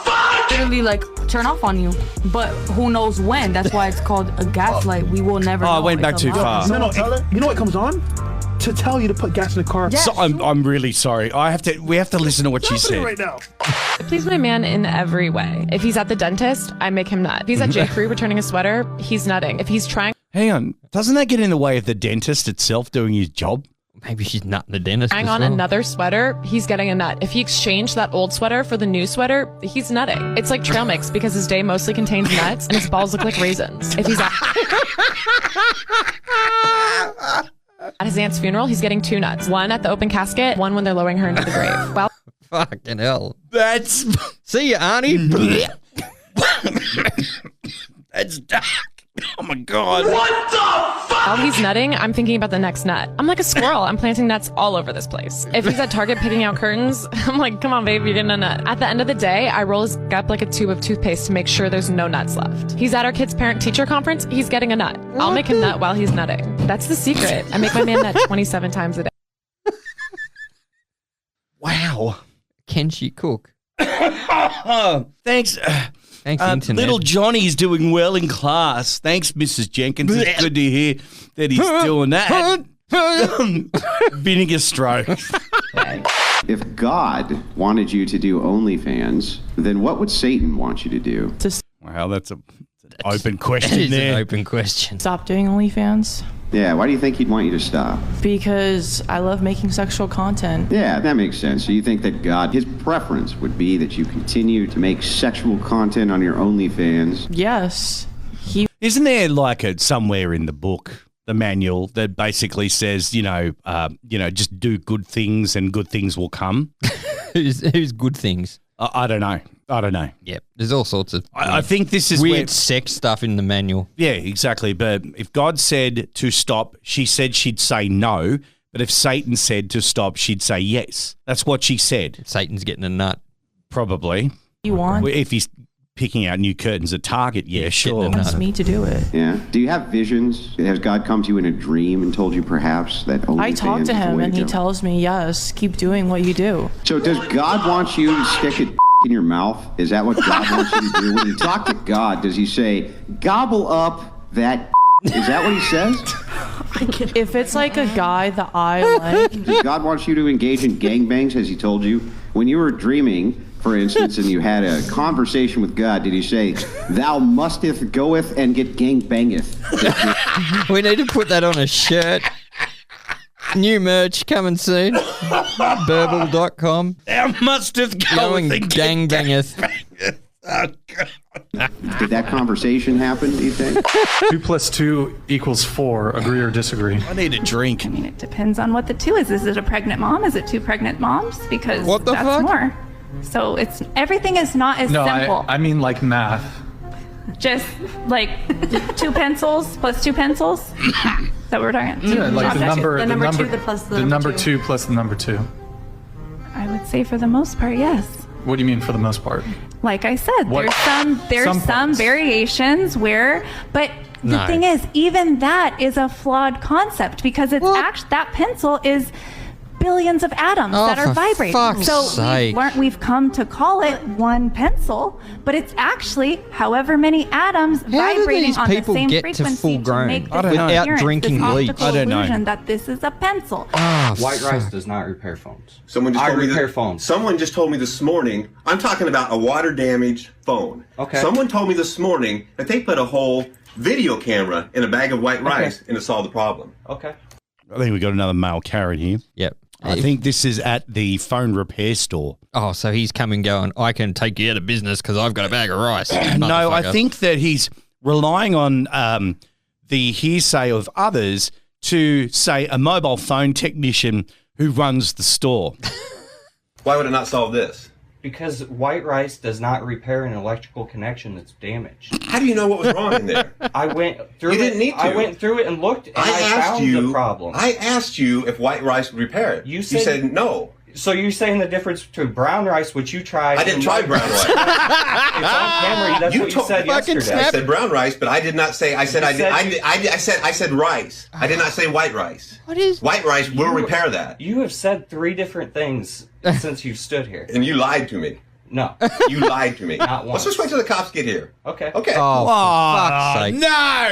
fuck? literally like turn off on you. But who knows when? That's why it's called a gaslight. We will never know. I went back too far. No, you know what comes on? To tell you to put gas in the car. So I'm really sorry. We have to listen to what she said. Right now. I please my man in every way. If he's at the dentist, I make him nut. If he's at J. Crew returning a sweater, he's nutting. If he's trying... Hang on. Doesn't that get in the way of the dentist itself doing his job? Maybe she's nutting the dentist Trying on another sweater, he's getting a nut. If he exchanged that old sweater for the new sweater, he's nutting. It's like trail mix because his day mostly contains nuts and his balls look like raisins. If he's at his aunt's funeral, he's getting 2 nuts. One at the open casket, one when they're lowering her into the grave. Well, fucking hell. That's... See ya, Arnie. That's dark. Oh my God. What the fuck? while he's nutting, I'm thinking about the next nut. I'm like a squirrel. I'm planting nuts all over this place. If he's at Target picking out curtains, I'm like, come on, babe, you're getting a nut. At the end of the day, I roll his up like a tube of toothpaste to make sure there's no nuts left. He's at our kid's parent-teacher conference. He's getting a nut. I'll make him nut while he's nutting. That's the secret. I make my man nut 27 times a day. Wow. Can she cook? Thanks. Thanks, Internet. Little Johnny's doing well in class. Thanks, Mrs. Jenkins. It's good to hear that he's doing that. Vinegar stroke. If God wanted you to do OnlyFans, then what would Satan want you to do? Wow, that's an open question there. An open question. Stop doing OnlyFans. Yeah, why do you think he'd want you to stop? Because I love making sexual content. Yeah, that makes sense. So you think that God, his preference would be that you continue to make sexual content on your OnlyFans? Yes. Isn't there like somewhere in the book, the manual, that basically says, just do good things and good things will come? Who's good things? I don't know. Yep. There's all sorts of I think this is weird sex stuff in the manual. Yeah, exactly. But if God said to stop, she said she'd say no. But if Satan said to stop, she'd say yes. That's what she said. Satan's getting a nut. Probably. You want? If he's picking out new curtains at Target, yeah, sure. He wants me to do it. Yeah. Do you have visions? Has God come to you in a dream and told you perhaps that OnlyFans I talk to him and he tells me, yes, keep doing what you do. So does God want you to stick it in your mouth? Is that what God wants you to do? When you talk to God, does he say, gobble up that? Is that what he says? If it's like a guy that I like. Does God want you to engage in gangbangs, has he told you? When you were dreaming, for instance, and you had a conversation with God, did he say, thou musteth goeth and get gangbangeth? We need to put that on a shirt. New merch coming soon. Burble.com. Thou musteth going gangbangeth. Oh, God. Did that conversation happen, do you think? 2 + 2 = 4. Agree or disagree? I need a drink. I mean, it depends on what the 2 is. Is it a pregnant mom? Is it 2 pregnant moms? Because What the that's fuck? more. So everything is not as simple. I mean like math. Just like 2 pencils plus 2 pencils. Is that what we're talking about? Yeah, like the number, the number 2 plus the number 2 plus the number 2. I would say for the most part, yes. What do you mean for the most part? Like I said, What? there's some variations where, but the thing is, even that is a flawed concept because it's actually that pencil is billions of atoms that are vibrating. So we've come to call it one pencil, but it's actually however many atoms vibrating on the same frequency to make this without drinking bleach? I don't know. That this is a pencil. White rice does not repair phones. Someone just told me repair phones. Someone just told me this morning. I'm talking about a water damaged phone. Okay. Someone told me this morning that they put a whole video camera in a bag of white rice and it solved the problem. Okay. I think we got another male Karen here. Yep. I think this is at the phone repair store. Oh, so he's coming going, I can take you out of business because I've got a bag of rice. No, I think that he's relying on the hearsay of others to, say, a mobile phone technician who runs the store. Why would it not solve this? Because white rice does not repair an electrical connection that's damaged. How do you know what was wrong in there? I went through You didn't need to. I went through it and looked, and I found the problem. I asked you if white rice would repair it. You said no. So you're saying the difference between brown rice, which you tried. I didn't try brown rice. It's on camera. That's what you said yesterday. I said brown rice, but I did not say. I said I said rice. I did not say white rice. What is white rice? Will repair that. You have said 3 different things since you've stood here, and you lied to me. No. You lied to me. Not once. Let's just wait till the cops get here. Okay. Okay. Oh, for fuck's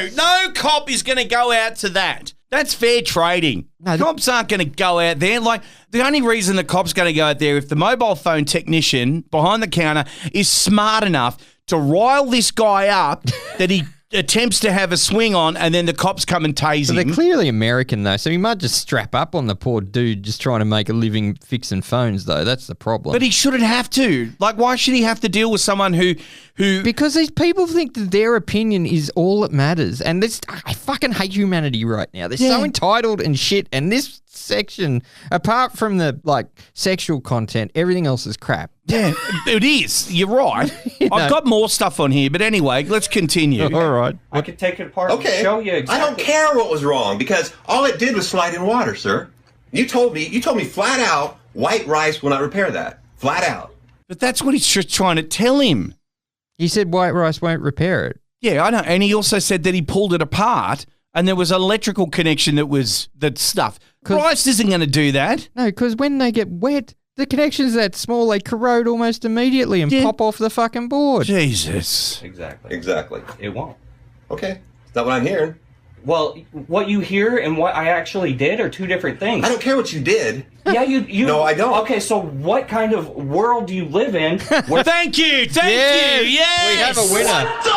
sake. No cop is going to go out to that. That's fair trading. Cops aren't going to go out there. Like, the only reason the cop's going to go out there if the mobile phone technician behind the counter is smart enough to rile this guy up that he attempts to have a swing on, and then the cops come and tase him. They're clearly American, though, so he might just strap up on the poor dude just trying to make a living fixing phones, though. That's the problem. But he shouldn't have to. Like, why should he have to deal with someone who... Because these people think that their opinion is all that matters. And I fucking hate humanity right now. They're so entitled and shit. And this section, apart from the, like, sexual content, everything else is crap. Yeah, it is. You're right. I've got more stuff on here, but anyway, let's continue. All right. I could take it apart Okay. and show you exactly. I don't care what was wrong because all it did was slide in water, sir. You told me flat out white rice will not repair that. Flat out. But that's what he's just trying to tell him. He said white rice won't repair it. Yeah, I know. And he also said that he pulled it apart and there was an electrical connection that stuff. Rice isn't going to do that. No, because when they get wet, the connection's that small, they corrode almost immediately and pop off the fucking board. Jesus. Exactly. It won't. Okay. Is that what I'm hearing? Well, what you hear and what I actually did are two different things. I don't care what you did. Yeah, you. No, I don't. Okay, so what kind of world do you live in? Where Thank you. Yes. We have a winner. What the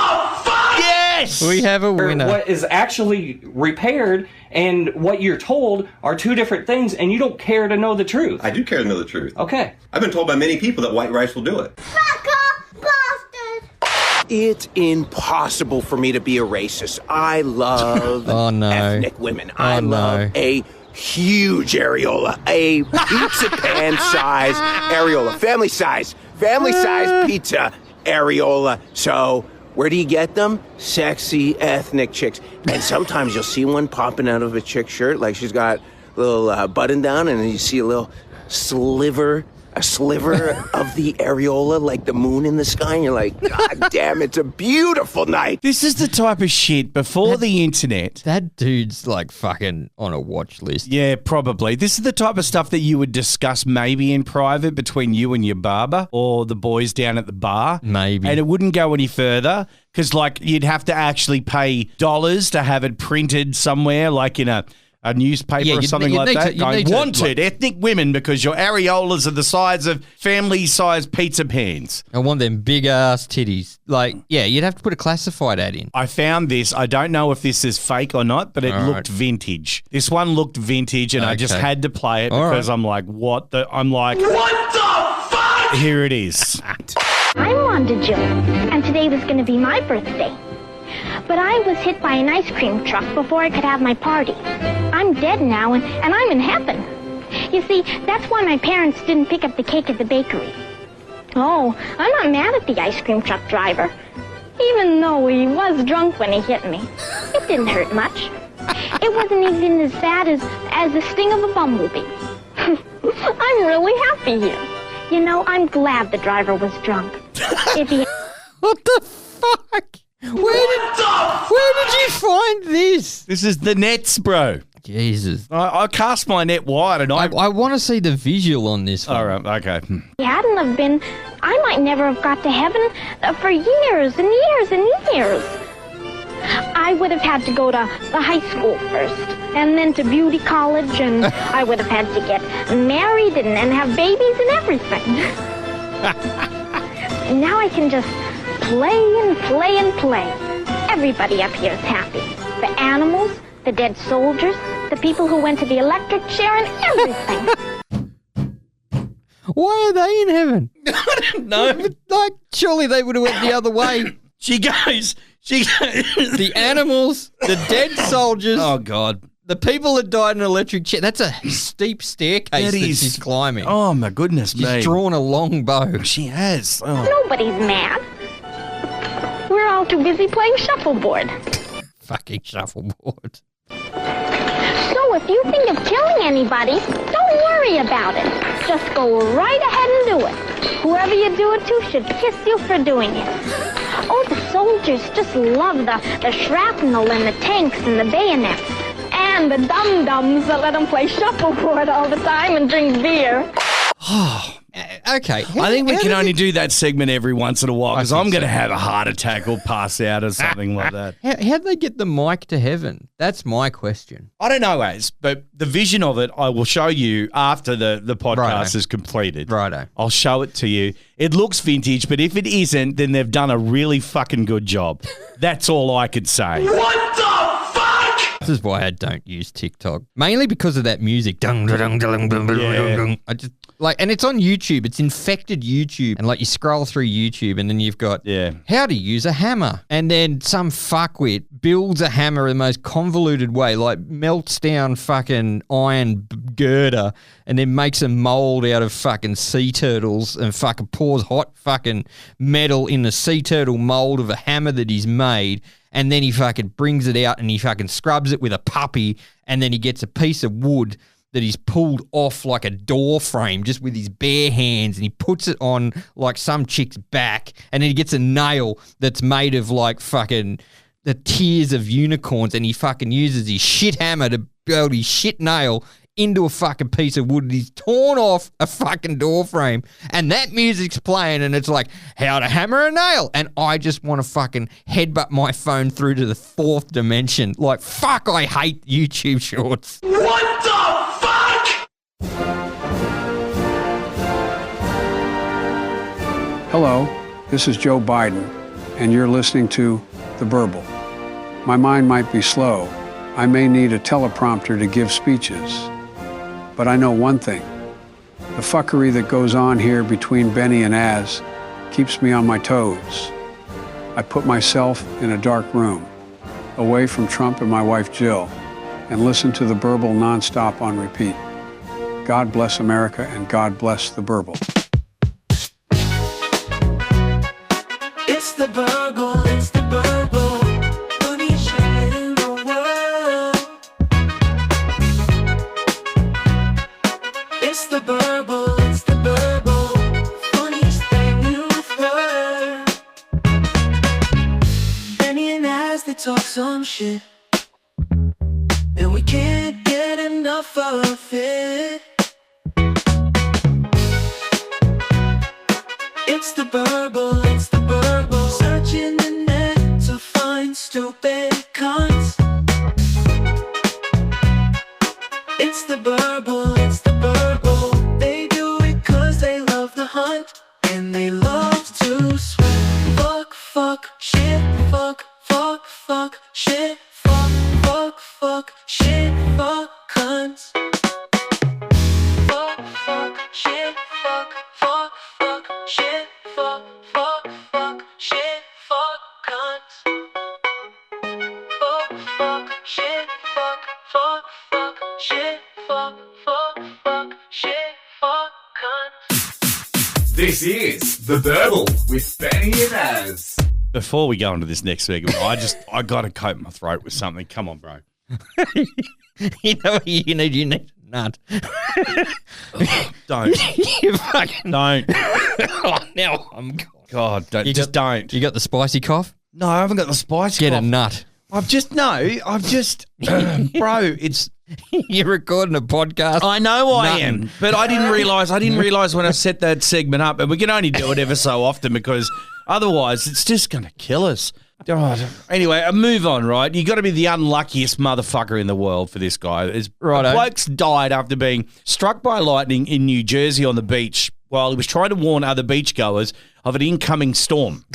fuck? Yes. We have a winner. What is actually repaired and what you're told are two different things, and you don't care to know the truth. I do care to know the truth. Okay. I've been told by many people that white rice will do it. It's impossible for me to be a racist. I love ethnic women. I love a huge areola, a pizza pan size areola, family size pizza areola. So where do you get them? Sexy ethnic chicks. And sometimes you'll see one popping out of a chick's shirt, like she's got a little button down, and then you see a little sliver of the areola, like the moon in the sky, and you're like, God damn, it's a beautiful night. This is the type of shit before the internet. That dude's like fucking on a watch list. Yeah, probably. This is the type of stuff that you would discuss maybe in private between you and your barber or the boys down at the bar. Maybe. And it wouldn't go any further because, like, you'd have to actually pay dollars to have it printed somewhere, like in a newspaper or something like that. Wanted ethnic women because your areolas are the size of family-sized pizza pans. I want them big-ass titties. Like, yeah, you'd have to put a classified ad in. I found this. I don't know if this is fake or not, but it looked vintage. This one looked vintage, and I just had to play it because I'm like, what the fuck? Here it is. I'm Wanda Jill, and today was going to be my birthday. But I was hit by an ice cream truck before I could have my party. I'm dead now, and I'm in heaven. You see, that's why my parents didn't pick up the cake at the bakery. Oh, I'm not mad at the ice cream truck driver, even though he was drunk when he hit me. It didn't hurt much. It wasn't even as bad as the sting of a bumblebee. I'm really happy here. You know, I'm glad the driver was drunk. If he... What the fuck? Where did you find this? This is the nets, bro. Jesus. I cast my net wide and I want to see the visual on this one. All right, okay. If he hadn't have been, I might never have got to heaven for years and years and years. I would have had to go to the high school first, and then to beauty college, and I would have had to get married and have babies and everything. Now I can just play and play and play. Everybody up here is happy. The animals, the dead soldiers, the people who went to the electric chair, and everything. Why are they in heaven? I don't know. Like, surely they would have went the other way. She goes. The animals, the dead soldiers. Oh, God. The people that died in an electric chair. That's a steep staircase that she's climbing. Oh, my goodness me. She's drawn a long bow. She has. Oh. Nobody's mad. We're all too busy playing shuffleboard. Fucking shuffleboard. So if you think of killing anybody, don't worry about it. Just go right ahead and do it. Whoever you do it to should kiss you for doing it. Oh, the soldiers just love the shrapnel and the tanks and the bayonets. And the dum-dums that let them play shuffleboard all the time and drink beer. Okay. I think we can only do that segment every once in a while because I'm going to have a heart attack or pass out or something like that. How'd they get the mic to heaven? That's my question. I don't know, Az, but the vision of it I will show you after the podcast is completed. Righto. I'll show it to you. It looks vintage, but if it isn't, then they've done a really fucking good job. That's all I could say. What the fuck? This is why I don't use TikTok. Mainly because of that music. Dung, dung, dung, dung, dung, dung. I just and it's on YouTube. It's infected YouTube. And you scroll through YouTube and then you've got how to use a hammer. And then some fuckwit builds a hammer in the most convoluted way, melts down fucking iron girder and then makes a mold out of fucking sea turtles and fucking pours hot fucking metal in the sea turtle mold of a hammer that he's made. And then he fucking brings it out and he fucking scrubs it with a puppy and then he gets a piece of wood that he's pulled off like a door frame just with his bare hands and he puts it on some chick's back and then he gets a nail that's made of fucking the tears of unicorns and he fucking uses his shit hammer to build his shit nail into a fucking piece of wood and he's torn off a fucking door frame and that music's playing and it's how to hammer a nail and I just want to fucking headbutt my phone through to the fourth dimension. Fuck, I hate YouTube shorts. What the fuck? Hello, this is Joe Biden and you're listening to The Burble. My mind might be slow. I may need a teleprompter to give speeches. But I know one thing. The fuckery that goes on here between Benny and Az keeps me on my toes. I put myself in a dark room, away from Trump and my wife Jill, and listen to The Burble nonstop on repeat. God bless America and God bless The Burble. It's the burgle, it's the burgle. Funniest shit in the world. It's the burble, it's the burble. Funniest thing you've heard. Benny and Az, they talk some shit, and we can't get enough of it. It's the burble, it's the burble. Searching the net to find stupid cunts. It's the burble, it's the burble. They do it 'cause they love the hunt, and they love to swear. Fuck, fuck, shit, fuck, fuck, fuck, shit, fuck, fuck, fuck, shit, fuck, cunts. Fuck, fuck, shit, fuck, fuck, fuck, shit, fuck, fuck, fuck, shit, fuck, cunts. Fuck, fuck, shit, fuck, fuck, fuck, shit, fuck, fuck, fuck, shit, fuck, cunts. This is The Burble with Benny and Az. Before we go into this next segment, I got to coat my throat with something. Come on, bro. You know what you need? You need a nut. Don't. You fucking don't. Oh, now I'm gone. God, don't. Don't. You got the spicy cough? No, I haven't got the spicy Get cough. a nut. bro, it's... You're recording a podcast. I know I am, but I didn't realise when I set that segment up, and we can only do it ever so often because otherwise it's just going to kill us. God. Anyway, a move on, right? You got to be the unluckiest motherfucker in the world for this guy. Righto. A bloke's died after being struck by lightning in New Jersey on the beach while he was trying to warn other beachgoers of an incoming storm.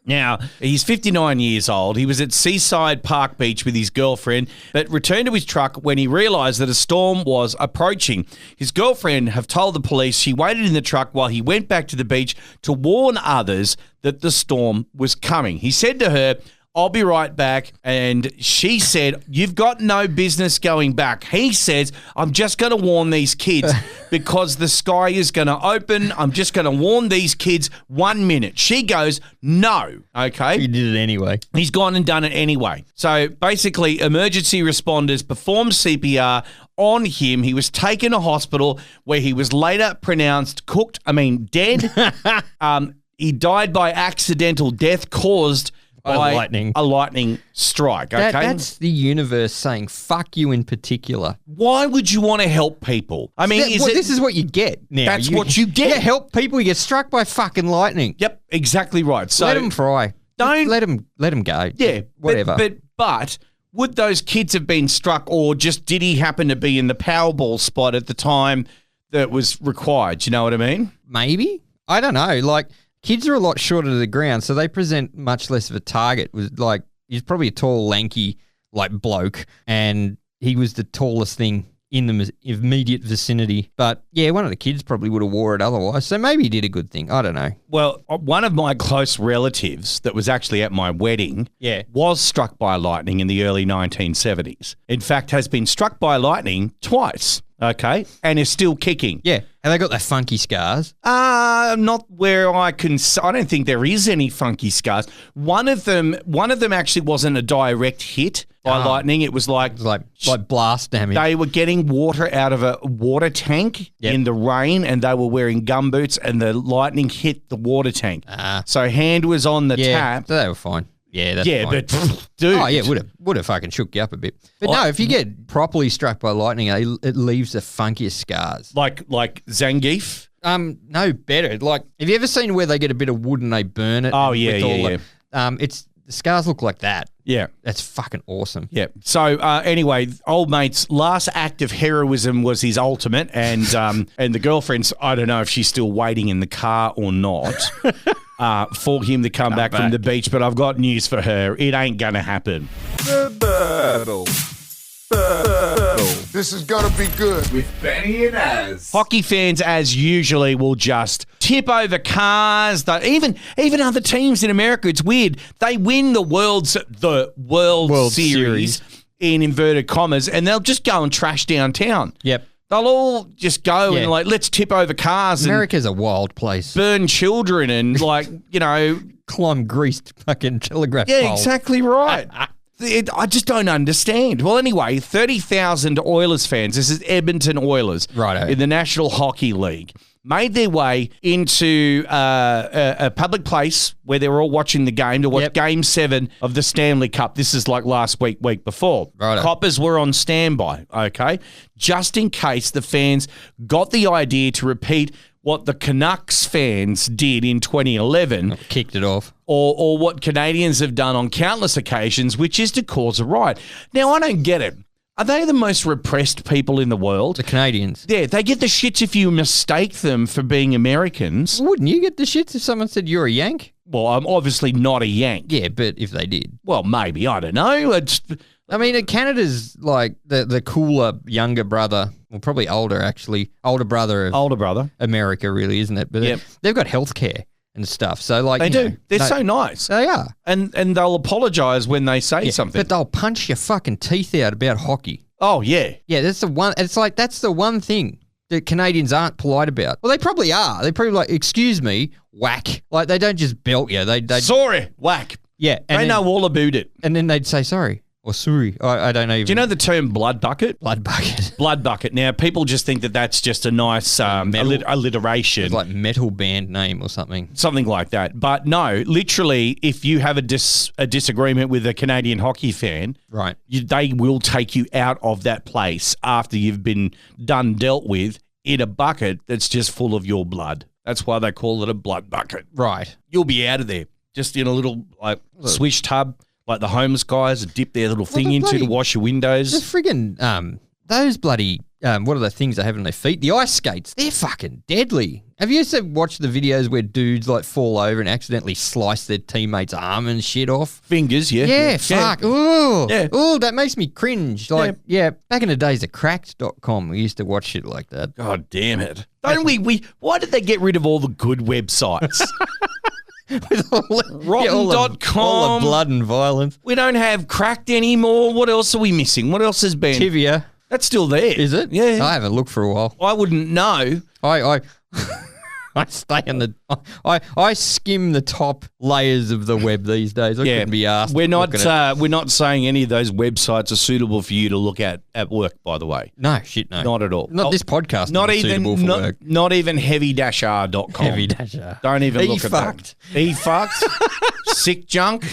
Now, he's 59 years old. He was at Seaside Park Beach with his girlfriend, but returned to his truck when he realised that a storm was approaching. His girlfriend have told the police she waited in the truck while he went back to the beach to warn others that the storm was coming. He said to her, "I'll be right back." And she said, "You've got no business going back." He says, "I'm just going to warn these kids because the sky is going to open. I'm just going to warn these kids 1 minute." She goes, "No." Okay. He did it anyway. He's gone and done it anyway. So basically, emergency responders performed CPR on him. He was taken to hospital where he was later pronounced dead. He died by accidental death caused by lightning. a lightning strike. Okay, That's the universe saying "fuck you" in particular. Why would you want to help people? I mean, this is what you get now. That's what you get. Yeah, help people. You get struck by fucking lightning. Yep, exactly right. So let them fry. Don't let them go. Yeah, whatever. But would those kids have been struck, or just did he happen to be in the Powerball spot at the time that was required? You know what I mean? Maybe. I don't know. Like, kids are a lot shorter to the ground, so they present much less of a target. He's probably a tall, lanky, bloke, and he was the tallest thing in the immediate vicinity. But yeah, one of the kids probably would have wore it otherwise. So maybe he did a good thing. I don't know. Well, one of my close relatives that was actually at my wedding was struck by lightning in the early 1970s. In fact, has been struck by lightning twice. Okay, and is still kicking. Yeah, and they got their funky scars. Not where I can. I don't think there is any funky scars. One of them actually wasn't a direct hit by lightning. It was like blast damage. They were getting water out of a water tank in the rain, and they were wearing gumboots, and the lightning hit the water tank. So hand was on the tap. So they were fine. Yeah, that's fine. But dude, oh yeah, would have fucking shook you up a bit. But no, if you get properly struck by lightning, it leaves the funkiest scars. Like Zangief. No, better. Like, have you ever seen where they get a bit of wood and they burn it? Oh yeah. It's the scars look like that. Yeah, that's fucking awesome. Yeah. So anyway, old mate's last act of heroism was his ultimate, and the girlfriend's, I don't know if she's still waiting in the car or not. For him to come back from the beach, but I've got news for her. It ain't going to happen. The Battle. This is going to be good. With Benny and Az. Hockey fans, as usually, will just tip over cars. Even other teams in America, it's weird. They win the World Series in inverted commas, and they'll just go and trash downtown. Yep. They'll all just go and let's tip over cars. America's a wild place. Burn children and climb greased fucking telegraph poles. poles. Exactly right. I just don't understand. Well, anyway, 30,000 Oilers fans, this is Edmonton Oilers, in the National Hockey League, made their way into a public place where they were all watching the game to watch Game 7 of the Stanley Cup. This is like last week before. Righto. Coppers were on standby, okay, just in case the fans got the idea to repeat what the Canucks fans did in 2011. Kicked it off. Or what Canadians have done on countless occasions, which is to cause a riot. Now, I don't get it. Are they the most repressed people in the world? The Canadians. Yeah, they get the shits if you mistake them for being Americans. Wouldn't you get the shits if someone said you're a Yank? Well, I'm obviously not a Yank. Yeah, but if they did. Well, maybe. I don't know. I mean, Canada's like the cooler younger brother, well, probably older actually, older brother of America, really, isn't it? But they've got healthcare and stuff. So like they do. They're so nice. They are. And they'll apologise when they say something. But they'll punch your fucking teeth out about hockey. Oh, yeah. Yeah, that's the one. It's like that's the one thing that Canadians aren't polite about. Well, they probably are. They probably like, excuse me, whack. Like they don't just belt you. They sorry, whack. Yeah. They know all about it. And then they'd say sorry. Or sorry. I don't know. Do you know the term blood bucket? Blood bucket. Blood bucket. Now, people just think that that's just a nice alliteration. It's like metal band name or something. Something like that. But no, literally, if you have a disagreement with a Canadian hockey fan, right, they will take you out of that place after you've been dealt with in a bucket that's just full of your blood. That's why they call it a blood bucket. Right. You'll be out of there. Just in a little swish tub. Like the homeless guys dip their little thing into to wash your windows. The friggin' those bloody what are the things they have on their feet? The ice skates. They're fucking deadly. Have you ever watched the videos where dudes like fall over and accidentally slice their teammate's arm and shit off? Fingers, yeah. Yeah, fuck. Ooh. Yeah. Ooh, that makes me cringe. Like, yeah, back in the days of cracked.com, we used to watch shit like that. God damn it. Don't we why did they get rid of all the good websites? Rotten.com. All the blood and violence. We don't have Cracked anymore. What else are we missing? What else has been? Tibia. That's still there. Is it? Yeah. I haven't looked for a while. I wouldn't know. I I stay on the. I skim the top layers of the web these days. I couldn't be asked. We're not saying any of those websites are suitable for you to look at work. By the way, no, not at all. Not this podcast. Not even suitable for work. Not even heavy-r.com. Heavy-r. Don't even look at fucked. that. E-fucked. Sick junk.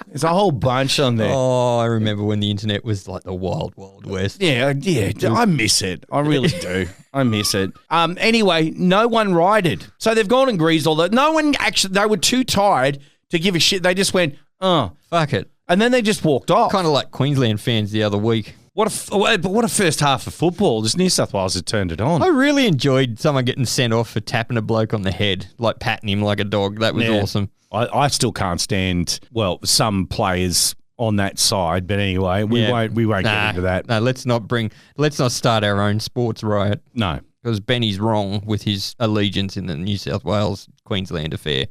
There's a whole bunch on there. Oh, I remember when the internet was like the wild, wild west. Yeah, I miss it. I really do. I miss it. Anyway, no one righted. So they've gone and greased all that. No one actually, they were too tired to give a shit. They just went, oh. Fuck it. And then they just walked off. Kind of like Queensland fans the other week. What a first half of football. This New South Wales had turned it on. I really enjoyed someone getting sent off for tapping a bloke on the head, like patting him like a dog. That was awesome. I still can't stand, some players on that side, but anyway, we won't get into that. No, let's not start our own sports riot. No. Because Benny's wrong with his allegiance in the New South Wales Queensland affair.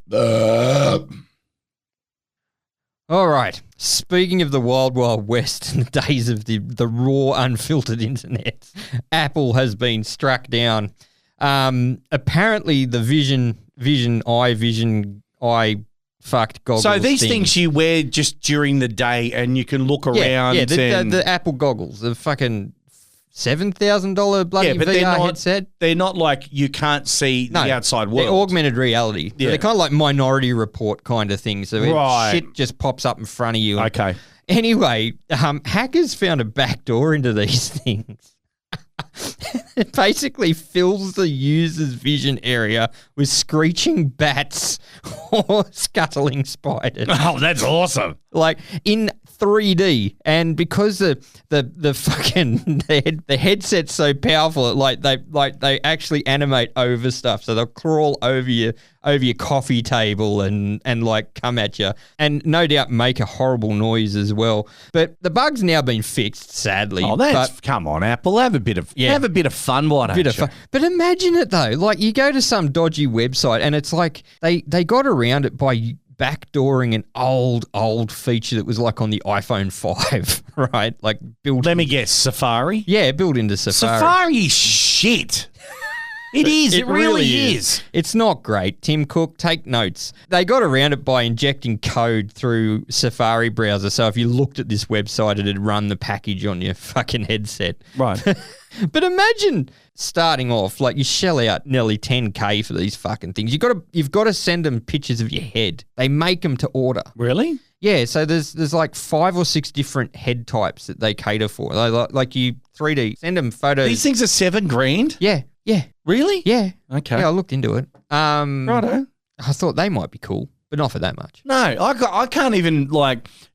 All right. Speaking of the wild, wild west and the days of the raw, unfiltered internet, Apple has been struck down. Apparently, the Vision Eye fucked goggles. So these things you wear just during the day and you can look around. Yeah, the Apple goggles, the fucking $7,000 bloody VR headset. They're not like you can't see the outside world. They're augmented reality. Yeah. They're kind of like Minority Report kind of thing. So shit just pops up in front of you. Okay. Anyway, hackers found a backdoor into these things. It basically fills the user's vision area with screeching bats or scuttling spiders. Oh, that's awesome. Like in 3D, and because the fucking the headset's so powerful, they actually animate over stuff. So they'll crawl over your coffee table and like come at you, and no doubt make a horrible noise as well. But the bug's now been fixed, sadly. Oh, come on, Apple, have a bit of fun, why don't you? But imagine it though, like you go to some dodgy website and it's like they got around it by backdooring an old feature that was like on the iPhone 5, right? Like built. Let me guess, Safari? Yeah, built into Safari. Safari is shit. It is. It really is. It's not great. Tim Cook, take notes. They got around it by injecting code through Safari browser. So if you looked at this website, it'd run the package on your fucking headset. Right. But imagine starting off, like you shell out nearly $10,000 for these fucking things. You've got to send them pictures of your head. They make them to order. Really? Yeah, so there's like 5 or 6 different head types that they cater for. Like you 3D, send them photos. These things are $7,000? Yeah. Really? Yeah. Okay. Yeah, I looked into it. Righto. I thought they might be cool, but not for that much. No, I can't even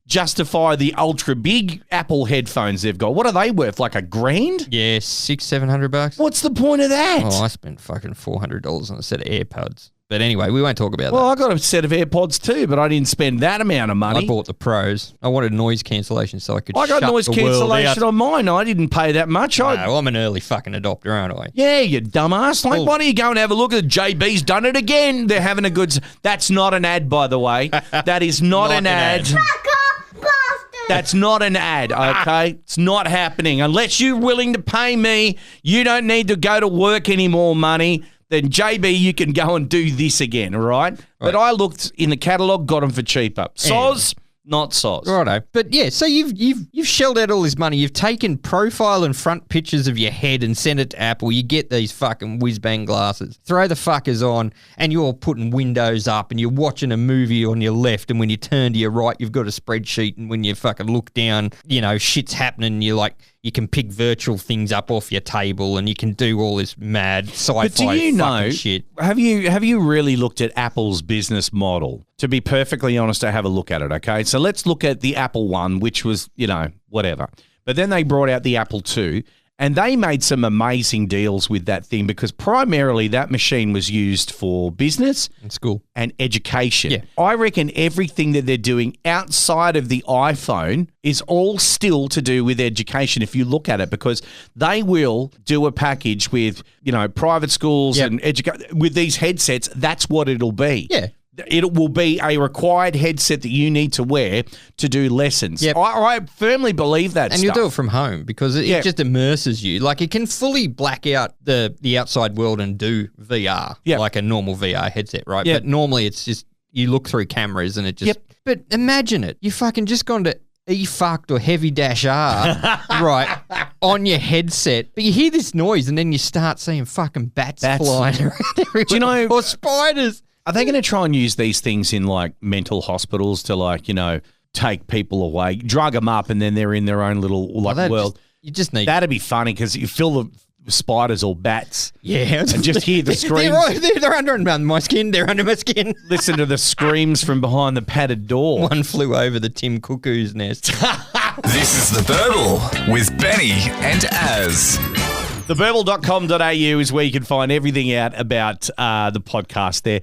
justify the ultra big Apple headphones they've got. What are they worth? Like $1,000? Yeah, $600-700. What's the point of that? Oh, I spent fucking $400 on a set of AirPods. But anyway, we won't talk about that. Well, I got a set of AirPods too, but I didn't spend that amount of money. I bought the Pros. I wanted noise cancellation so I could shut the world out. I got noise cancellation on mine. I didn't pay that much. No, I'm an early fucking adopter, aren't I? Yeah, you dumbass. Like, why don't you go and have a look at JB's done it again? They're having a good... That's not an ad, by the way. That is not an ad. That's not an ad, okay? It's not happening. Unless you're willing to pay me, you don't need to go to work anymore, money. Then JB, you can go and do this again, all right? But I looked in the catalogue, got them for cheaper. Soz, not soz. Righto. But yeah, so you've shelled out all this money. You've taken profile and front pictures of your head and sent it to Apple. You get these fucking whiz-bang glasses. Throw the fuckers on and you're putting windows up and you're watching a movie on your left, and when you turn to your right, you've got a spreadsheet, and when you fucking look down, shit's happening, and you're like... You can pick virtual things up off your table, and you can do all this mad sci-fi but do you know, shit. Have you really looked at Apple's business model? To be perfectly honest, I have a look at it, okay? So let's look at the Apple One, which was, whatever. But then they brought out the Apple II, and they made some amazing deals with that thing because primarily that machine was used for business and school and education. Yeah. I reckon everything that they're doing outside of the iPhone is all still to do with education if you look at it, because they will do a package with, private schools and with these headsets. That's what it'll be. Yeah. It will be a required headset that you need to wear to do lessons. Yep. I firmly believe that. And you'll do it from home because it just immerses you. Like it can fully black out the outside world and do VR, like a normal VR headset, right? Yep. But normally it's just you look through cameras and it just. Yep. But imagine it. You fucking just gone to E-fucked or heavy-R, right, on your headset. But you hear this noise and then you start seeing fucking bats flying around everywhere. Do you know? Or spiders. Are they going to try and use these things in like mental hospitals to like, take people away, drug them up, and then they're in their own little world? You just need that'd be funny because you fill the spiders or bats, and just hear the screams. They're under my skin. They're under my skin. Listen to the screams from behind the padded door. One flew over the Tim Cuckoo's nest. This is The Burble with Benny and Az. Theburble.com.au is where you can find everything out about the podcast there.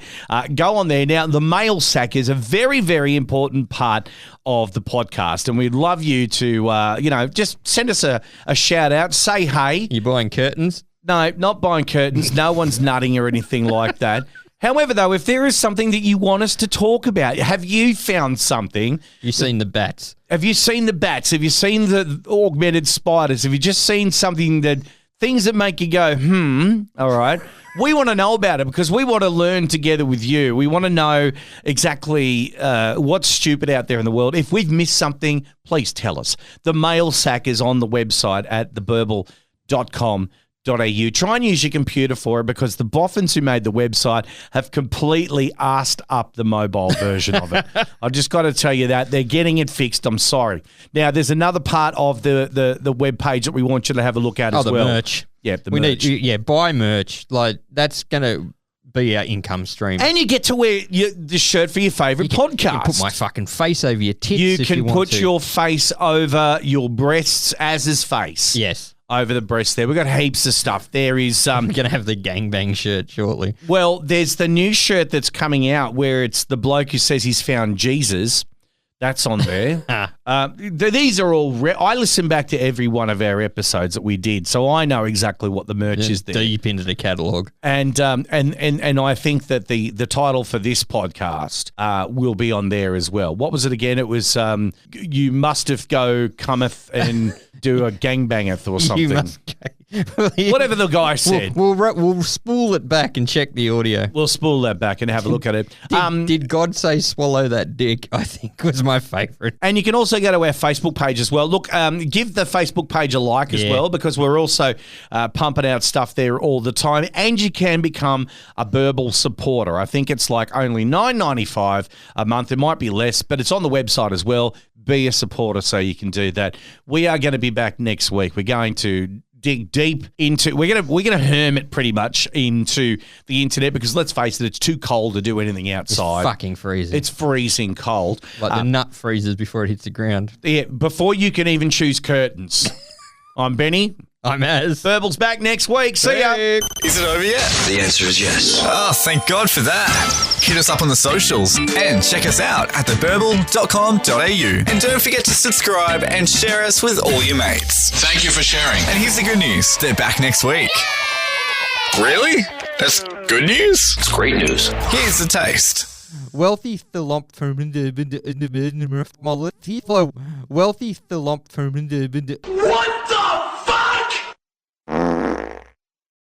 Go on there. Now, the mail sack is a very, very important part of the podcast, and we'd love you to, just send us a shout out. Say hey. You buying curtains? No, not buying curtains. No one's nutting or anything like that. However, though, if there is something that you want us to talk about, have you found something? You seen the bats? Have you seen the bats? Have you seen the augmented spiders? Have you just seen something that... Things that make you go, all right. We want to know about it because we want to learn together with you. We want to know exactly what's stupid out there in the world. If we've missed something, please tell us. The mail sack is on the website at theburble.com.au. Try and use your computer for it because the boffins who made the website have completely arsed up the mobile version of it. I've just got to tell you that. They're getting it fixed. I'm sorry. Now, there's another part of the web page that we want you to have a look at as well. The merch. Yeah, the merch. Buy merch. Like, that's going to be our income stream. And you get to wear the shirt for your favourite podcast. You can put my fucking face over your tits You if can you want put to. your face over your breasts as his face. Yes. Over the breast there. We've got heaps of stuff. There is... I'm going to have the gangbang shirt shortly. Well, there's the new shirt that's coming out where it's the bloke who says he's found Jesus. That's on there. These are all... I listen back to every one of our episodes that we did, so I know exactly what the merch is there. Deep into the catalogue. And I think that the title for this podcast will be on there as well. What was it again? It was you must have cometh and do a Gangbaneth or something. You must Whatever the guy said. We'll spool it back and check the audio. We'll spool that back and have a look at it. Did God say swallow that dick? I think was my favourite. And you can also go to our Facebook page as well. Look, give the Facebook page a like as well because we're also pumping out stuff there all the time. And you can become a Burble supporter. I think it's like only $9.95 a month. It might be less, but it's on the website as well. Be a supporter so you can do that. We are going to be back next week. We're going to dig deep into we're gonna hermit pretty much into the internet because let's face it, it's too cold to do anything outside. It's fucking freezing. It's freezing cold. Like the nut freezes before it hits the ground. Yeah, before you can even choose curtains. I'm Benny. I'm Az. Burble's back next week. See ya. Is it over yet? The answer is yes. Oh, thank God for that. Hit us up on the socials and check us out at theburble.com.au. And don't forget to subscribe and share us with all your mates. Thank you for sharing. And here's the good news. They're back next week. Really? That's good news? It's great news. Here's the taste. Wealthy